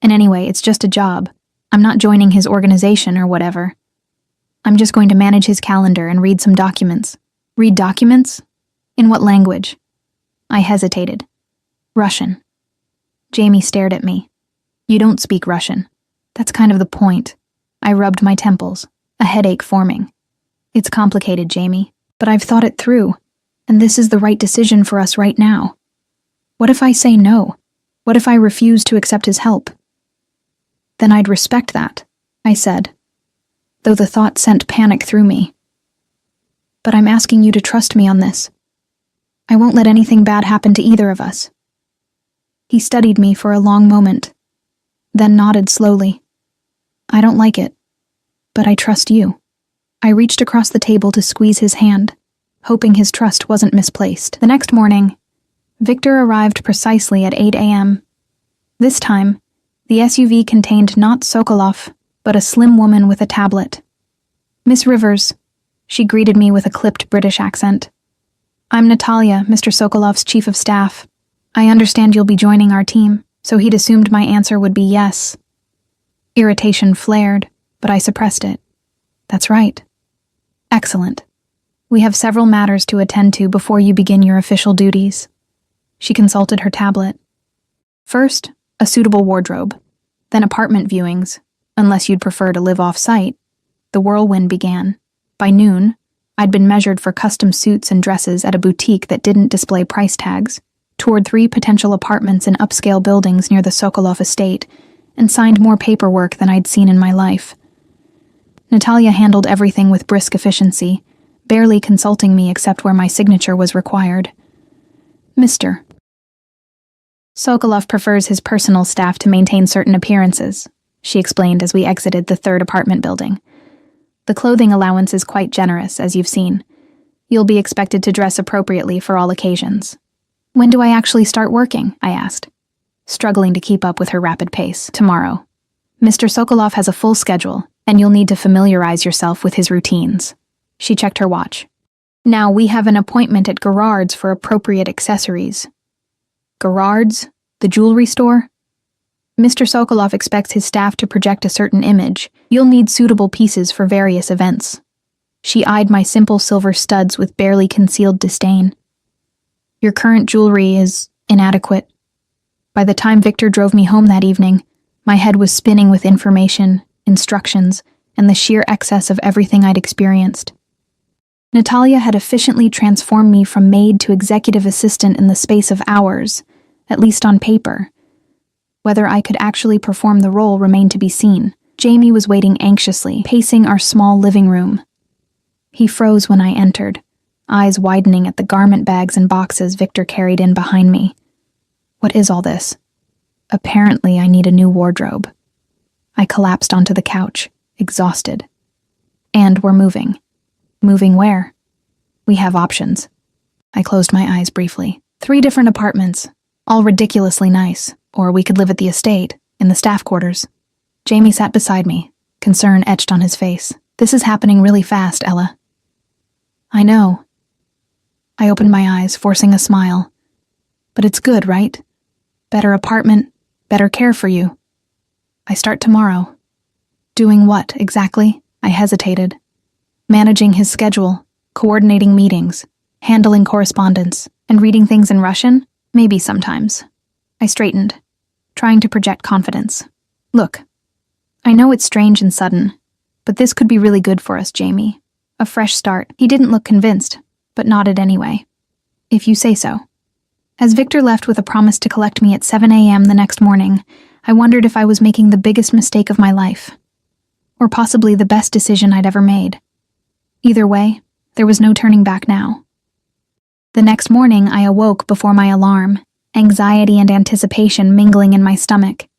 And anyway, it's just a job. I'm not joining his organization or whatever. I'm just going to manage his calendar and read some documents. Read documents? In what language? I hesitated. Russian. Jamie stared at me. You don't speak Russian. That's kind of the point. I rubbed my temples, a headache forming. It's complicated, Jamie, but I've thought it through, and this is the right decision for us right now. What if I say no? What if I refuse to accept his help? Then I'd respect that, I said, though the thought sent panic through me. But I'm asking you to trust me on this. I won't let anything bad happen to either of us. He studied me for a long moment, then nodded slowly. I don't like it, but I trust you. I reached across the table to squeeze his hand, hoping his trust wasn't misplaced. The next morning, Victor arrived precisely at 8 a.m. This time, the SUV contained not Sokolov, but a slim woman with a tablet. Miss Rivers, she greeted me with a clipped British accent. I'm Natalia, Mr. Sokolov's chief of staff. I understand you'll be joining our team, so he'd assumed my answer would be yes. Irritation flared, but I suppressed it. That's right. Excellent. We have several matters to attend to before you begin your official duties. She consulted her tablet. First, a suitable wardrobe, then apartment viewings, unless you'd prefer to live off-site. The whirlwind began. By noon, I'd been measured for custom suits and dresses at a boutique that didn't display price tags, toured 3 potential apartments in upscale buildings near the Sokolov estate, and signed more paperwork than I'd seen in my life. Natalia handled everything with brisk efficiency, barely consulting me except where my signature was required. Mr. Sokolov prefers his personal staff to maintain certain appearances, she explained as we exited the 3rd apartment building. The clothing allowance is quite generous, as you've seen. You'll be expected to dress appropriately for all occasions. When do I actually start working? I asked, struggling to keep up with her rapid pace. Tomorrow. Mr. Sokolov has a full schedule, and you'll need to familiarize yourself with his routines. She checked her watch. Now we have an appointment at Gerard's for appropriate accessories. Gerard's? The jewelry store? Mr. Sokolov expects his staff to project a certain image. You'll need suitable pieces for various events. She eyed my simple silver studs with barely concealed disdain. Your current jewelry is inadequate. By the time Victor drove me home that evening, my head was spinning with information, instructions, and the sheer excess of everything I'd experienced. Natalia had efficiently transformed me from maid to executive assistant in the space of hours, at least on paper. Whether I could actually perform the role remained to be seen. Jamie was waiting anxiously, pacing our small living room. He froze when I entered, eyes widening at the garment bags and boxes Victor carried in behind me. What is all this? Apparently, I need a new wardrobe. I collapsed onto the couch, exhausted. And we're moving. Moving where? We have options. I closed my eyes briefly. 3 different apartments, all ridiculously nice, or we could live at the estate, in the staff quarters. Jamie sat beside me, concern etched on his face. This is happening really fast, Ella. I know. I opened my eyes, forcing a smile. But it's good, right? Better apartment, better care for you. I start tomorrow. Doing what, exactly? I hesitated. Managing his schedule, coordinating meetings, handling correspondence, and reading things in Russian? Maybe sometimes. I straightened, trying to project confidence. Look, I know it's strange and sudden, but this could be really good for us, Jamie. A fresh start. He didn't look convinced, but nodded anyway. If you say so. As Victor left with a promise to collect me at 7 a.m. the next morning, I wondered if I was making the biggest mistake of my life. Or possibly the best decision I'd ever made. Either way, there was no turning back now. The next morning, I awoke before my alarm, anxiety and anticipation mingling in my stomach.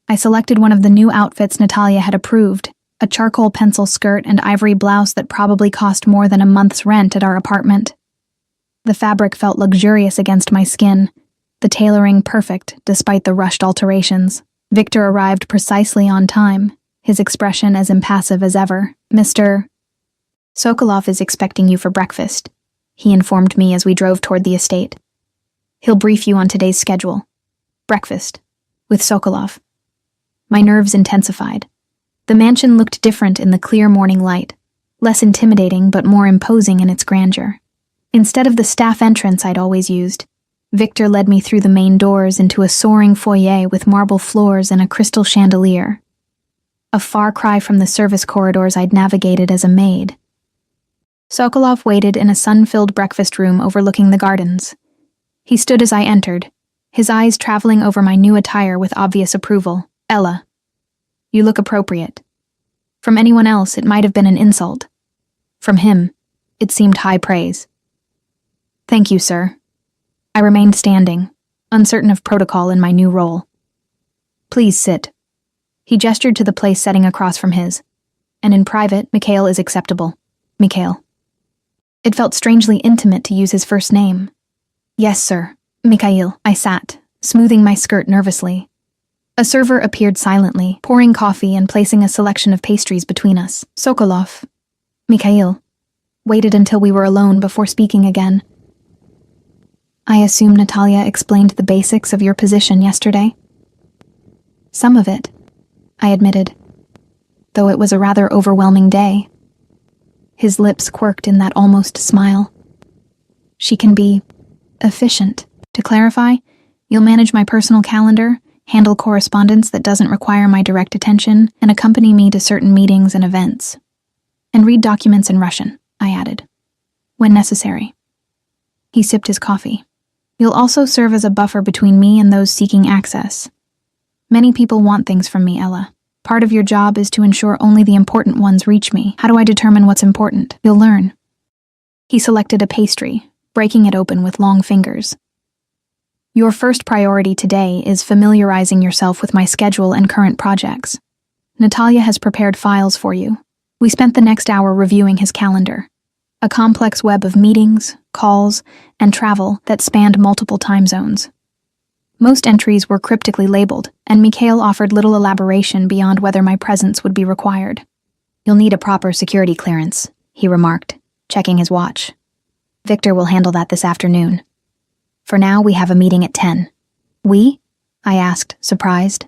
I selected one of the new outfits Natalia had approved, a charcoal pencil skirt and ivory blouse that probably cost more than a month's rent at our apartment. The fabric felt luxurious against my skin, the tailoring perfect despite the rushed alterations. Victor arrived precisely on time, his expression as impassive as ever. "Mr. Sokolov is expecting you for breakfast," he informed me as we drove toward the estate. "He'll brief you on today's schedule. Breakfast. With Sokolov." My nerves intensified. The mansion looked different in the clear morning light, less intimidating but more imposing in its grandeur. Instead of the staff entrance I'd always used, Victor led me through the main doors into a soaring foyer with marble floors and a crystal chandelier. A far cry from the service corridors I'd navigated as a maid. Sokolov waited in a sun-filled breakfast room overlooking the gardens. He stood as I entered, his eyes traveling over my new attire with obvious approval. "Ella, you look appropriate." From anyone else, it might have been an insult. From him, it seemed high praise. "Thank you, sir." I remained standing, uncertain of protocol in my new role. "Please sit." He gestured to the place setting across from his. "And in private, Mikhail is acceptable. Mikhail." It felt strangely intimate to use his first name. "Yes, sir. Mikhail." I sat, smoothing my skirt nervously. A server appeared silently, pouring coffee and placing a selection of pastries between us. Sokolov. Mikhail waited until we were alone before speaking again. "I assume Natalia explained the basics of your position yesterday?" "Some of it," I admitted, though it was a rather overwhelming day. His lips quirked in that almost smile. "She can be efficient. To clarify, you'll manage my personal calendar, handle correspondence that doesn't require my direct attention, and accompany me to certain meetings and events. And read documents in Russian," I added, "when necessary." He sipped his coffee. "You'll also serve as a buffer between me and those seeking access. Many people want things from me, Ella. Part of your job is to ensure only the important ones reach me. How do I determine what's important? You'll learn." He selected a pastry, breaking it open with long fingers. "Your first priority today is familiarizing yourself with my schedule and current projects. Natalia has prepared files for you." We spent the next hour reviewing his calendar, a complex web of meetings, calls, and travel that spanned multiple time zones. Most entries were cryptically labeled, and Mikhail offered little elaboration beyond whether my presence would be required. "You'll need a proper security clearance," he remarked, checking his watch. "Victor will handle that this afternoon. For now, we have a meeting at 10. "We?" I asked, surprised.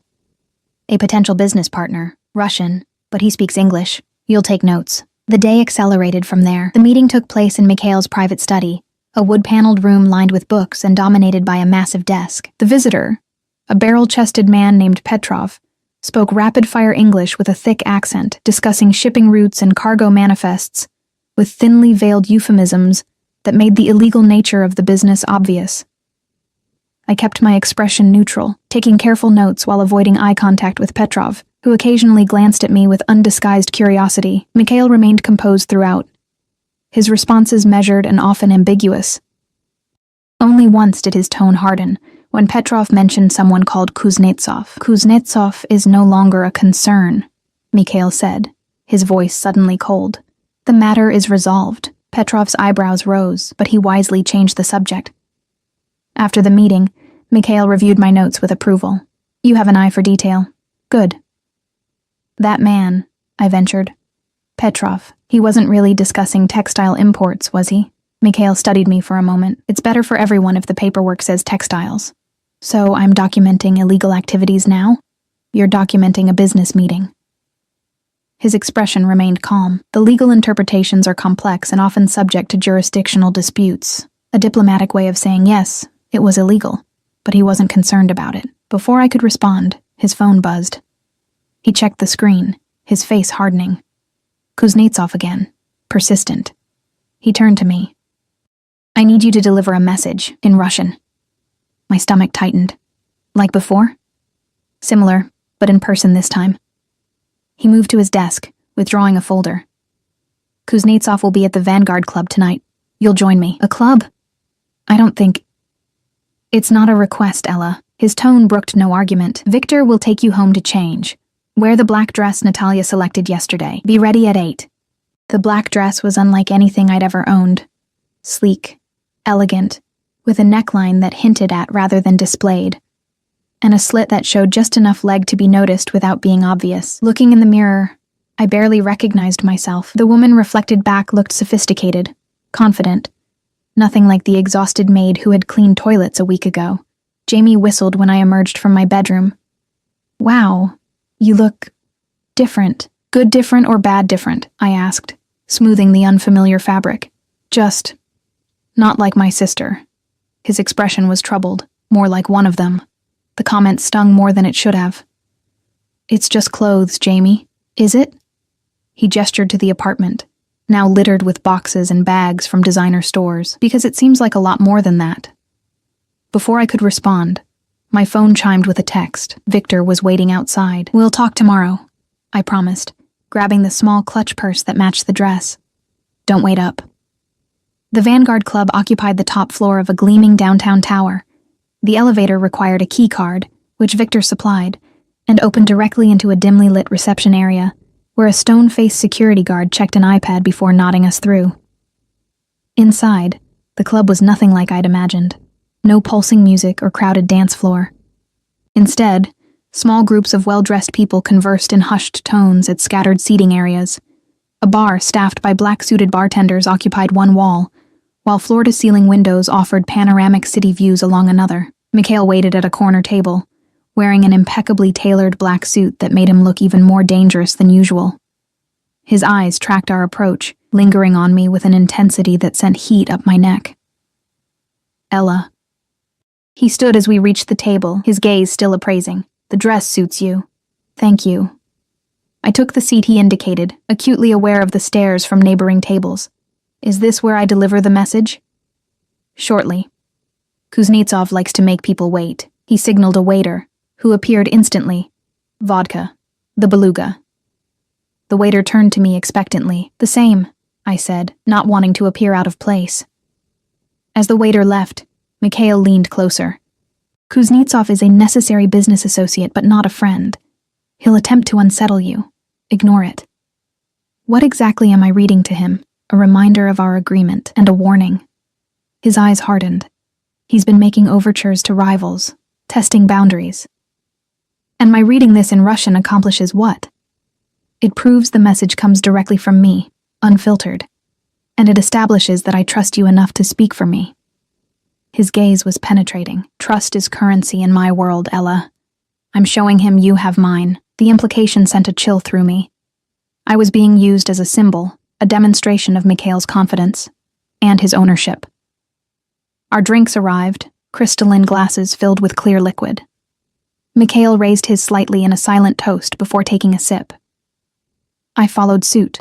"A potential business partner, Russian, but he speaks English. You'll take notes." The day accelerated from there. The meeting took place in Mikhail's private study, a wood-paneled room lined with books and dominated by a massive desk. The visitor, a barrel-chested man named Petrov, spoke rapid-fire English with a thick accent, discussing shipping routes and cargo manifests, with thinly veiled euphemisms that made the illegal nature of the business obvious. I kept my expression neutral, taking careful notes while avoiding eye contact with Petrov, who occasionally glanced at me with undisguised curiosity. Mikhail remained composed throughout, his responses measured and often ambiguous. Only once did his tone harden, when Petrov mentioned someone called Kuznetsov. "Kuznetsov is no longer a concern," Mikhail said, his voice suddenly cold. "The matter is resolved." Petrov's eyebrows rose, but he wisely changed the subject. After the meeting, Mikhail reviewed my notes with approval. "You have an eye for detail. Good." "That man," I ventured. "Petrov. He wasn't really discussing textile imports, was he?" Mikhail studied me for a moment. "It's better for everyone if the paperwork says textiles. So I'm documenting illegal activities now? You're documenting a business meeting." His expression remained calm. "The legal interpretations are complex and often subject to jurisdictional disputes." A diplomatic way of saying yes, it was illegal, but he wasn't concerned about it. Before I could respond, his phone buzzed. He checked the screen, his face hardening. Kuznetsov again, persistent. He turned to me. "I need you to deliver a message, in Russian." My stomach tightened. Like before? Similar, but in person this time. He moved to his desk, withdrawing a folder. Kuznetsov will be at the Vanguard Club tonight. You'll join me. A club? I don't think... It's not a request, Ella. His tone brooked no argument. Victor will take you home to change. Wear the black dress Natalia selected yesterday. Be ready at 8. The black dress was unlike anything I'd ever owned. Sleek, elegant, with a neckline that hinted at rather than displayed, and a slit that showed just enough leg to be noticed without being obvious. Looking in the mirror, I barely recognized myself. The woman reflected back looked sophisticated, confident. Nothing like the exhausted maid who had cleaned toilets a week ago. Jamie whistled when I emerged from my bedroom. Wow, you look different. Good different or bad different? I asked, smoothing the unfamiliar fabric. Just not like my sister. His expression was troubled, more like one of them. The comment stung more than it should have. It's just clothes, Jamie. Is it? He gestured to the apartment, now littered with boxes and bags from designer stores, because it seems like a lot more than that. Before I could respond, my phone chimed with a text. Victor was waiting outside. We'll talk tomorrow, I promised, grabbing the small clutch purse that matched the dress. Don't wait up. The Vanguard Club occupied the top floor of a gleaming downtown tower. The elevator required a key card, which Victor supplied, and opened directly into a dimly lit reception area, where a stone-faced security guard checked an iPad before nodding us through. Inside, the club was nothing like I'd imagined. No pulsing music or crowded dance floor. Instead, small groups of well-dressed people conversed in hushed tones at scattered seating areas. A bar staffed by black-suited bartenders occupied one wall, while floor-to-ceiling windows offered panoramic city views along another. Mikhail waited at a corner table, wearing an impeccably tailored black suit that made him look even more dangerous than usual. His eyes tracked our approach, lingering on me with an intensity that sent heat up my neck. Ella. He stood as we reached the table, his gaze still appraising. The dress suits you. Thank you. I took the seat he indicated, acutely aware of the stares from neighboring tables. Is this where I deliver the message? Shortly. Kuznetsov likes to make people wait. He signaled a waiter, who appeared instantly. Vodka. The beluga. The waiter turned to me expectantly. The same, I said, not wanting to appear out of place. As the waiter left, Mikhail leaned closer. Kuznetsov is a necessary business associate, but not a friend. He'll attempt to unsettle you. Ignore it. What exactly am I reading to him? A reminder of our agreement and a warning. His eyes hardened. He's been making overtures to rivals, testing boundaries. And my reading this in Russian accomplishes what? It proves the message comes directly from me, unfiltered, and it establishes that I trust you enough to speak for me. His gaze was penetrating. Trust is currency in my world, Ella. I'm showing him you have mine. The implication sent a chill through me. I was being used as a symbol, a demonstration of Mikhail's confidence, and his ownership. Our drinks arrived, crystalline glasses filled with clear liquid. Mikhail raised his slightly in a silent toast before taking a sip. I followed suit,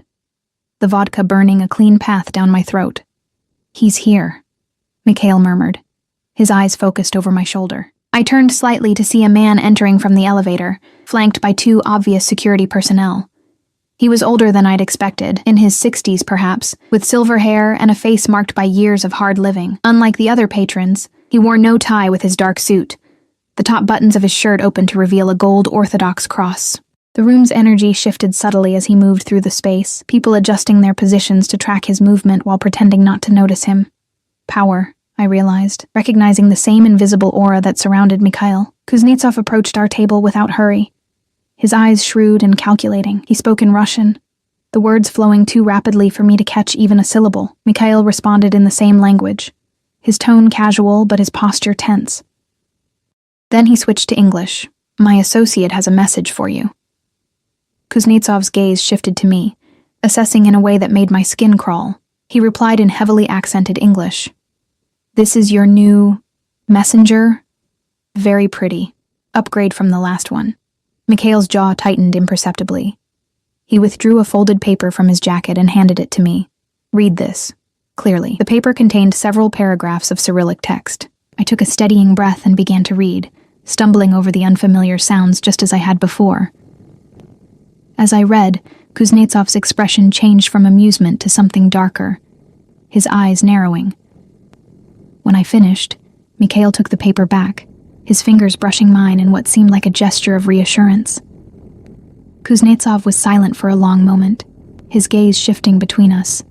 the vodka burning a clean path down my throat. He's here, Mikhail murmured, his eyes focused over my shoulder. I turned slightly to see a man entering from the elevator, flanked by 2 obvious security personnel. He was older than I'd expected, in his 60s perhaps, with silver hair and a face marked by years of hard living. Unlike the other patrons, he wore no tie with his dark suit. The top buttons of his shirt opened to reveal a gold Orthodox cross. The room's energy shifted subtly as he moved through the space, people adjusting their positions to track his movement while pretending not to notice him. Power, I realized, recognizing the same invisible aura that surrounded Mikhail. Kuznetsov approached our table without hurry. His eyes shrewd and calculating. He spoke in Russian, the words flowing too rapidly for me to catch even a syllable. Mikhail responded in the same language, his tone casual but his posture tense. Then he switched to English. My associate has a message for you. Kuznetsov's gaze shifted to me, assessing in a way that made my skin crawl. He replied in heavily accented English. This is your new messenger? Very pretty. Upgrade from the last one. Mikhail's jaw tightened imperceptibly. He withdrew a folded paper from his jacket and handed it to me. Read this. Clearly. The paper contained several paragraphs of Cyrillic text. I I took a steadying breath and began to read, stumbling over the unfamiliar sounds just as I had before. As I read, Kuznetsov's expression changed from amusement to something darker, his eyes narrowing. When I finished, Mikhail took the paper back, his fingers brushing mine in what seemed like a gesture of reassurance. Kuznetsov was silent for a long moment, his gaze shifting between us.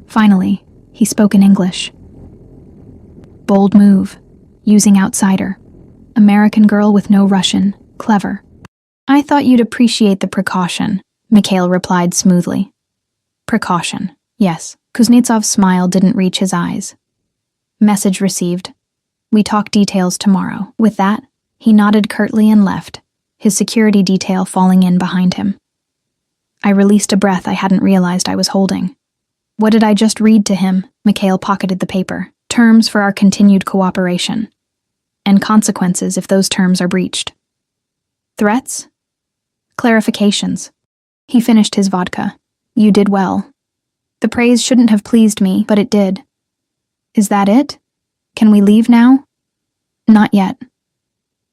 Finally, he spoke in English. Bold move, using outsider. American girl with no Russian, clever. I thought you'd appreciate the precaution, Mikhail replied smoothly. Precaution, yes. Kuznetsov's smile didn't reach his eyes. Message received. We talk details tomorrow. With that, he nodded curtly and left, his security detail falling in behind him. I released a breath I hadn't realized I was holding. What did I just read to him? Mikhail pocketed the paper. Terms for our continued cooperation. And consequences if those terms are breached. Threats? Clarifications. He finished his vodka. You did well. The praise shouldn't have pleased me, but it did. Is that it? Can we leave now? Not yet.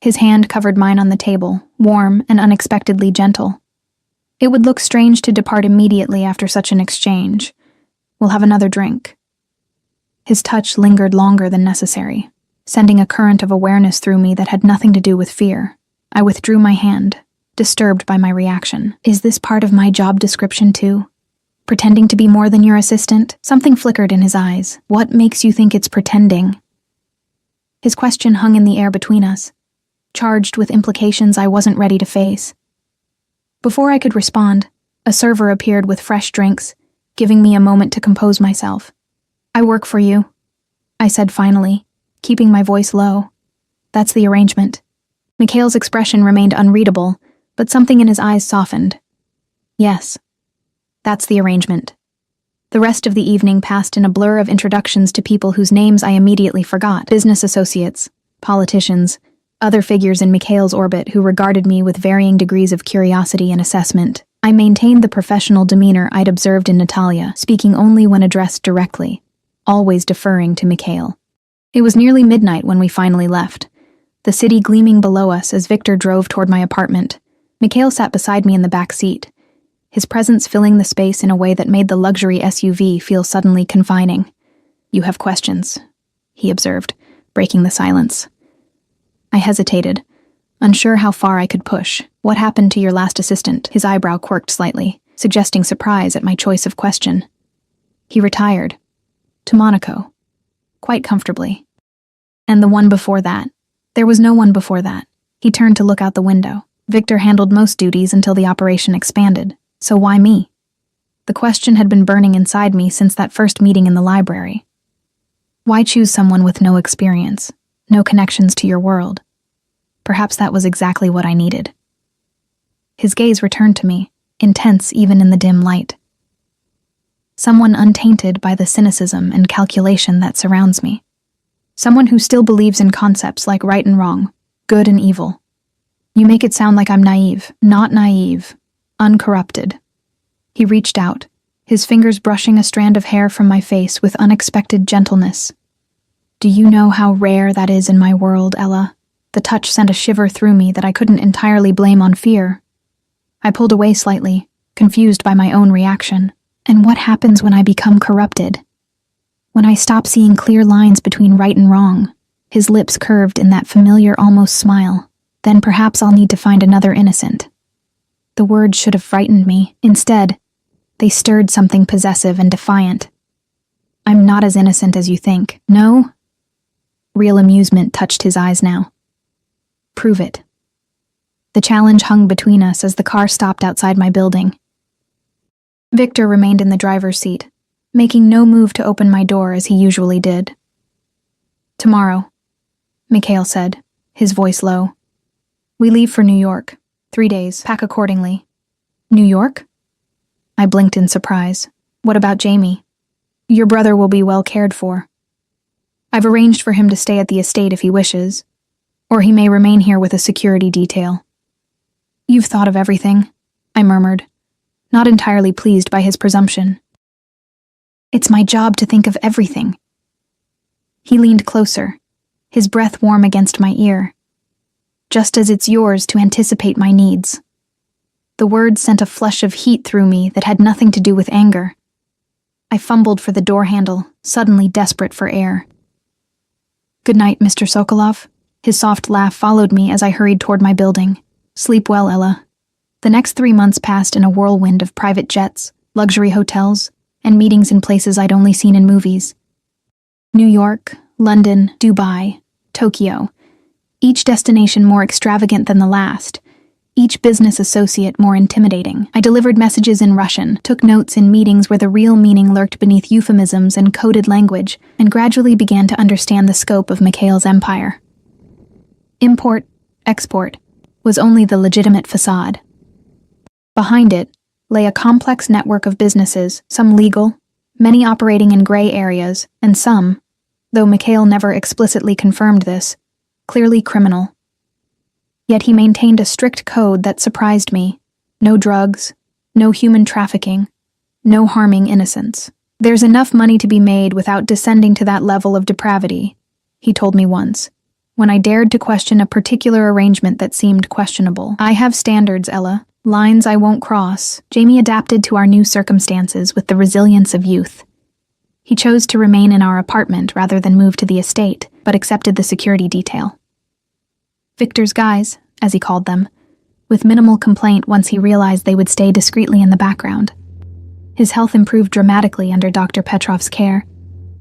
His hand covered mine on the table, warm and unexpectedly gentle. It would look strange to depart immediately after such an exchange. We'll have another drink. His touch lingered longer than necessary, sending a current of awareness through me that had nothing to do with fear. I withdrew my hand, disturbed by my reaction. Is this part of my job description too? Pretending to be more than your assistant? Something flickered in his eyes. What makes you think it's pretending? His question hung in the air between us, charged with implications I wasn't ready to face. Before I could respond, a server appeared with fresh drinks, giving me a moment to compose myself. I work for you, I said finally, keeping my voice low. That's the arrangement. Mikhail's expression remained unreadable, but something in his eyes softened. Yes. That's the arrangement. The rest of the evening passed in a blur of introductions to people whose names I immediately forgot. Business associates, politicians, other figures in Mikhail's orbit who regarded me with varying degrees of curiosity and assessment. I maintained the professional demeanor I'd observed in Natalia, speaking only when addressed directly, always deferring to Mikhail. It was nearly midnight when we finally left, the city gleaming below us as Victor drove toward my apartment. Mikhail sat beside me in the back seat, his presence filling the space in a way that made the luxury SUV feel suddenly confining. You have questions, he observed, breaking the silence. I hesitated, unsure how far I could push. What happened to your last assistant? His eyebrow quirked slightly, suggesting surprise at my choice of question. He retired. To Monaco. Quite comfortably. And the one before that? There was no one before that. He turned to look out the window. Victor handled most duties until the operation expanded. So why me? The question had been burning inside me since that first meeting in the library. Why choose someone with no experience, no connections to your world? Perhaps that was exactly what I needed. His gaze returned to me, intense even in the dim light. Someone untainted by the cynicism and calculation that surrounds me. Someone who still believes in concepts like right and wrong, good and evil. You make it sound like I'm naive. Not naive. Uncorrupted. He reached out, his fingers brushing a strand of hair from my face with unexpected gentleness. Do you know how rare that is in my world, Ella? The touch sent a shiver through me that I couldn't entirely blame on fear. I pulled away slightly, confused by my own reaction. And what happens when I become corrupted? When I stop seeing clear lines between right and wrong, his lips curved in that familiar almost smile, then perhaps I'll need to find another innocent. The words should have frightened me. Instead, they stirred something possessive and defiant. I'm not as innocent as you think. No? Real amusement touched his eyes now. Prove it. The challenge hung between us as the car stopped outside my building. Victor remained in the driver's seat, making no move to open my door as he usually did. Tomorrow, Mikhail said, his voice low. We leave for New York. 3 days. Pack accordingly. New York? I blinked in surprise. What about Jamie? Your brother will be well cared for. I've arranged for him to stay at the estate if he wishes, or he may remain here with a security detail. You've thought of everything, I murmured, not entirely pleased by his presumption. It's my job to think of everything. He leaned closer, his breath warm against my ear. "Just as it's yours to anticipate my needs." The words sent a flush of heat through me that had nothing to do with anger. I fumbled for the door handle, suddenly desperate for air. "Good night, Mr. Sokolov." His soft laugh followed me as I hurried toward my building. "Sleep well, Ella." The next 3 months passed in a whirlwind of private jets, luxury hotels, and meetings in places I'd only seen in movies. New York, London, Dubai, Tokyo. Each destination more extravagant than the last. Each business associate more intimidating. I delivered messages in Russian, took notes in meetings where the real meaning lurked beneath euphemisms and coded language, and gradually began to understand the scope of Mikhail's empire. Import, export, was only the legitimate facade. Behind it lay a complex network of businesses, some legal, many operating in gray areas, and some, though Mikhail never explicitly confirmed this, clearly criminal. Yet he maintained a strict code that surprised me. No drugs, no human trafficking, no harming innocents. "There's enough money to be made without descending to that level of depravity," he told me once, when I dared to question a particular arrangement that seemed questionable. "I have standards, Ella. Lines I won't cross." Jamie adapted to our new circumstances with the resilience of youth. He chose to remain in our apartment rather than move to the estate, but accepted the security detail. Victor's guys, as he called them, with minimal complaint once he realized they would stay discreetly in the background. His health improved dramatically under Dr. Petrov's care,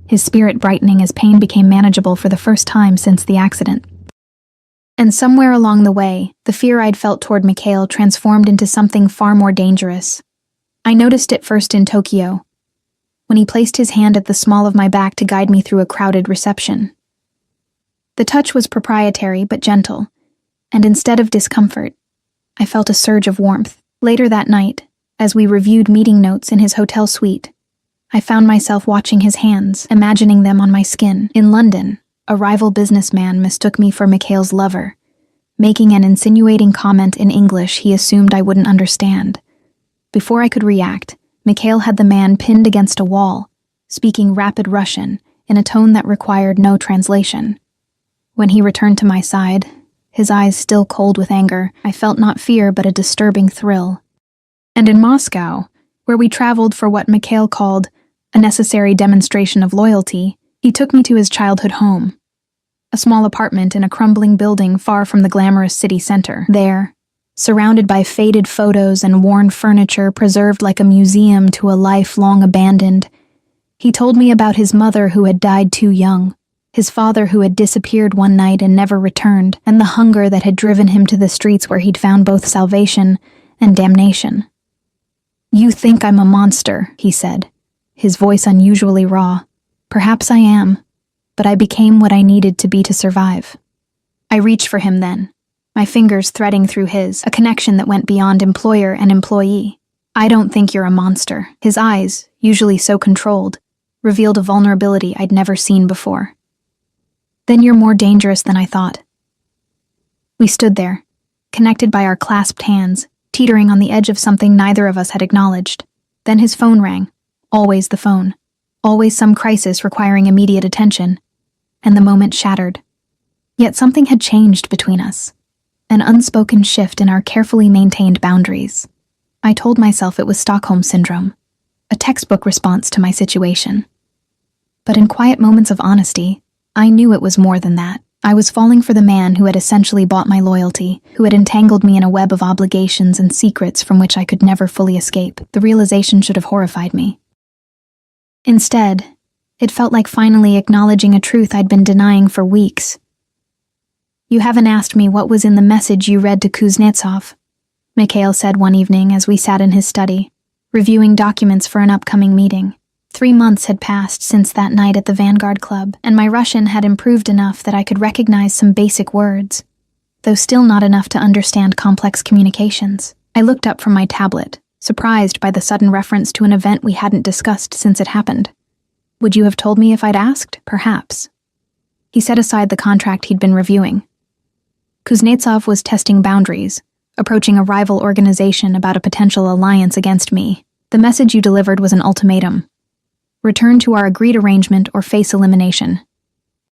his spirit brightening as pain became manageable for the first time since the accident. And somewhere along the way, the fear I'd felt toward Mikhail transformed into something far more dangerous. I noticed it first in Tokyo, when he placed his hand at the small of my back to guide me through a crowded reception. The touch was proprietary but gentle, and instead of discomfort, I felt a surge of warmth. Later that night, as we reviewed meeting notes in his hotel suite, I found myself watching his hands, imagining them on my skin. In London, a rival businessman mistook me for Mikhail's lover, making an insinuating comment in English he assumed I wouldn't understand. Before I could react, Mikhail had the man pinned against a wall, speaking rapid Russian in a tone that required no translation. When he returned to my side, his eyes still cold with anger, I felt not fear but a disturbing thrill. And in Moscow, where we traveled for what Mikhail called a necessary demonstration of loyalty, he took me to his childhood home, a small apartment in a crumbling building far from the glamorous city center. There, surrounded by faded photos and worn furniture preserved like a museum to a life long abandoned, he told me about his mother who had died too young, his father who had disappeared one night and never returned, and the hunger that had driven him to the streets where he'd found both salvation and damnation. "You think I'm a monster," he said, his voice unusually raw. "Perhaps I am, but I became what I needed to be to survive." I reached for him then, my fingers threading through his, a connection that went beyond employer and employee. "I don't think you're a monster." His eyes, usually so controlled, revealed a vulnerability I'd never seen before. "Then you're more dangerous than I thought." We stood there, connected by our clasped hands, teetering on the edge of something neither of us had acknowledged. Then his phone rang. Always the phone. Always some crisis requiring immediate attention. And the moment shattered. Yet something had changed between us. An unspoken shift in our carefully maintained boundaries. I told myself it was Stockholm Syndrome, a textbook response to my situation. But in quiet moments of honesty, I knew it was more than that. I was falling for the man who had essentially bought my loyalty, who had entangled me in a web of obligations and secrets from which I could never fully escape. The realization should have horrified me. Instead, it felt like finally acknowledging a truth I'd been denying for weeks. "You haven't asked me what was in the message you read to Kuznetsov," Mikhail said one evening as we sat in his study, reviewing documents for an upcoming meeting. 3 months had passed since that night at the Vanguard Club, and my Russian had improved enough that I could recognize some basic words, though still not enough to understand complex communications. I looked up from my tablet, surprised by the sudden reference to an event we hadn't discussed since it happened. "Would you have told me if I'd asked? Perhaps." He set aside the contract he'd been reviewing. Kuznetsov was testing boundaries, approaching a rival organization about a potential alliance against me. "The message you delivered was an ultimatum. Return to our agreed arrangement or face elimination."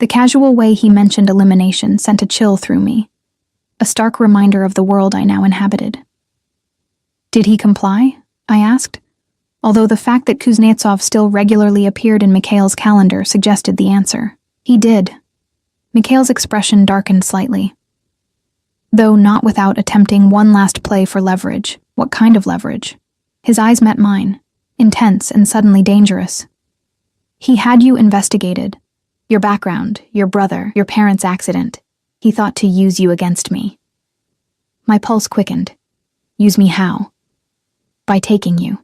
The casual way he mentioned elimination sent a chill through me, a stark reminder of the world I now inhabited. Did he comply? I asked, although the fact that Kuznetsov still regularly appeared in Mikhail's calendar suggested the answer. He did. Mikhail's expression darkened slightly, though not without attempting one last play for leverage. What kind of leverage? His eyes met mine, intense and suddenly dangerous. He had you investigated. Your background, your brother, your parents' accident. He thought to use you against me. My pulse quickened. Use me how? By taking you.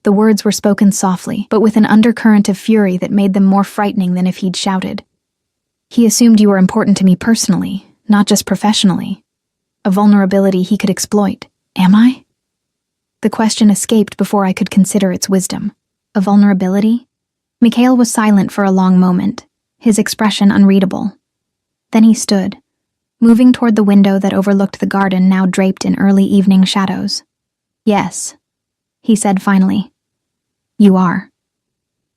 The words were spoken softly, but with an undercurrent of fury that made them more frightening than if he'd shouted. He assumed you were important to me personally, not just professionally. A vulnerability he could exploit. Am I? The question escaped before I could consider its wisdom. A vulnerability? Mikhail was silent for a long moment, his expression unreadable. Then he stood, moving toward the window that overlooked the garden now draped in early evening shadows. Yes, he said finally. You are.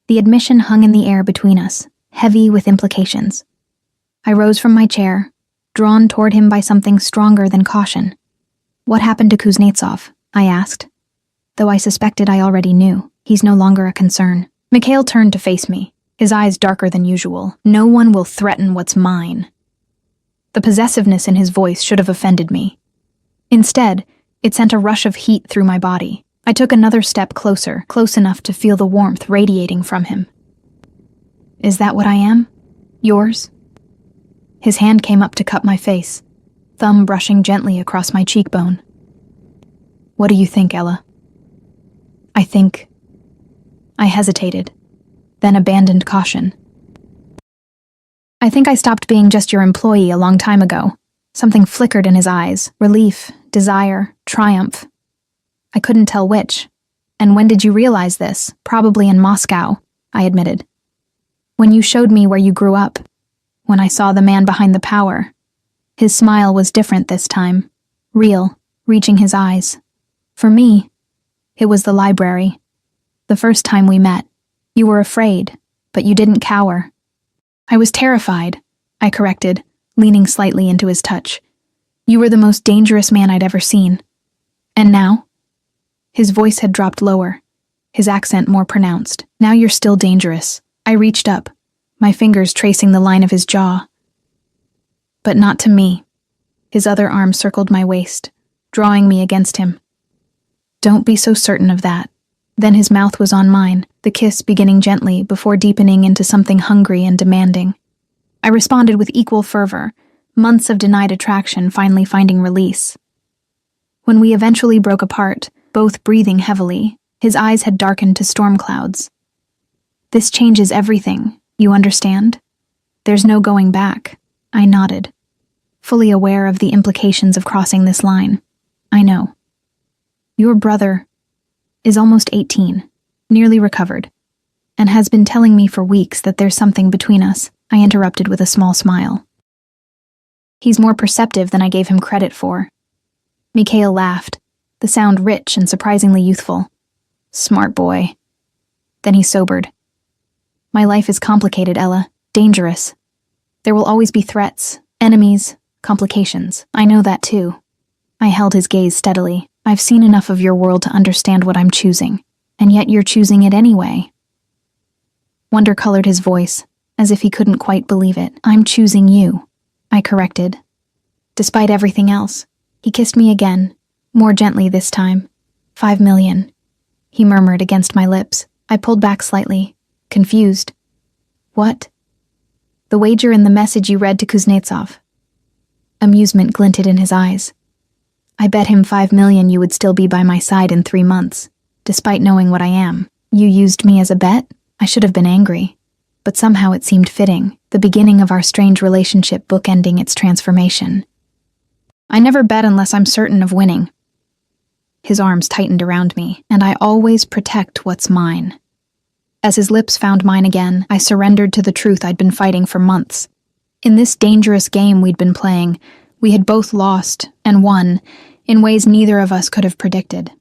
The admission hung in the air between us, heavy with implications. I rose from my chair, drawn toward him by something stronger than caution. What happened to Kuznetsov? I asked, though I suspected I already knew. He's no longer a concern. Mikhail turned to face me, his eyes darker than usual. No one will threaten what's mine. The possessiveness in his voice should have offended me. Instead, it sent a rush of heat through my body. I took another step closer, close enough to feel the warmth radiating from him. Is that what I am? Yours? His hand came up to cup my face, thumb brushing gently across my cheekbone. What do you think, Ella? I hesitated, then abandoned caution. I think I stopped being just your employee a long time ago. Something flickered in his eyes, relief, desire, triumph. I couldn't tell which. And when did you realize this? Probably in Moscow, I admitted. When you showed me where you grew up. When I saw the man behind the power. His smile was different this time, real, reaching his eyes. For me, it was the library. The first time we met. You were afraid, but you didn't cower. I was terrified, I corrected, leaning slightly into his touch. You were the most dangerous man I'd ever seen. And now? His voice had dropped lower, his accent more pronounced. Now you're still dangerous. I reached up, my fingers tracing the line of his jaw. But not to me. His other arm circled my waist, drawing me against him. Don't be so certain of that. Then his mouth was on mine, the kiss beginning gently before deepening into something hungry and demanding. I responded with equal fervor, months of denied attraction finally finding release. When we eventually broke apart, both breathing heavily, his eyes had darkened to storm clouds. This changes everything, you understand? There's no going back. I nodded, fully aware of the implications of crossing this line. I know. Your brother is almost 18, nearly recovered, and has been telling me for weeks that there's something between us, I interrupted with a small smile. He's more perceptive than I gave him credit for. Mikhail laughed, the sound rich and surprisingly youthful. Smart boy. Then he sobered. My life is complicated, Ella, dangerous. There will always be threats, enemies, complications. I know that too. I held his gaze steadily. I've seen enough of your world to understand what I'm choosing, and yet you're choosing it anyway. Wonder colored his voice, as if he couldn't quite believe it. I'm choosing you, I corrected. Despite everything else, he kissed me again, more gently this time. 5 million, he murmured against my lips. I pulled back slightly, confused. What? The wager in the message you read to Kuznetsov. Amusement glinted in his eyes. I bet him 5 million you would still be by my side in 3 months, despite knowing what I am. You used me as a bet? I should have been angry. But somehow it seemed fitting, the beginning of our strange relationship bookending its transformation. I never bet unless I'm certain of winning. His arms tightened around me, and I always protect what's mine. As his lips found mine again, I surrendered to the truth I'd been fighting for months. In this dangerous game we'd been playing, we had both lost and won in ways neither of us could have predicted.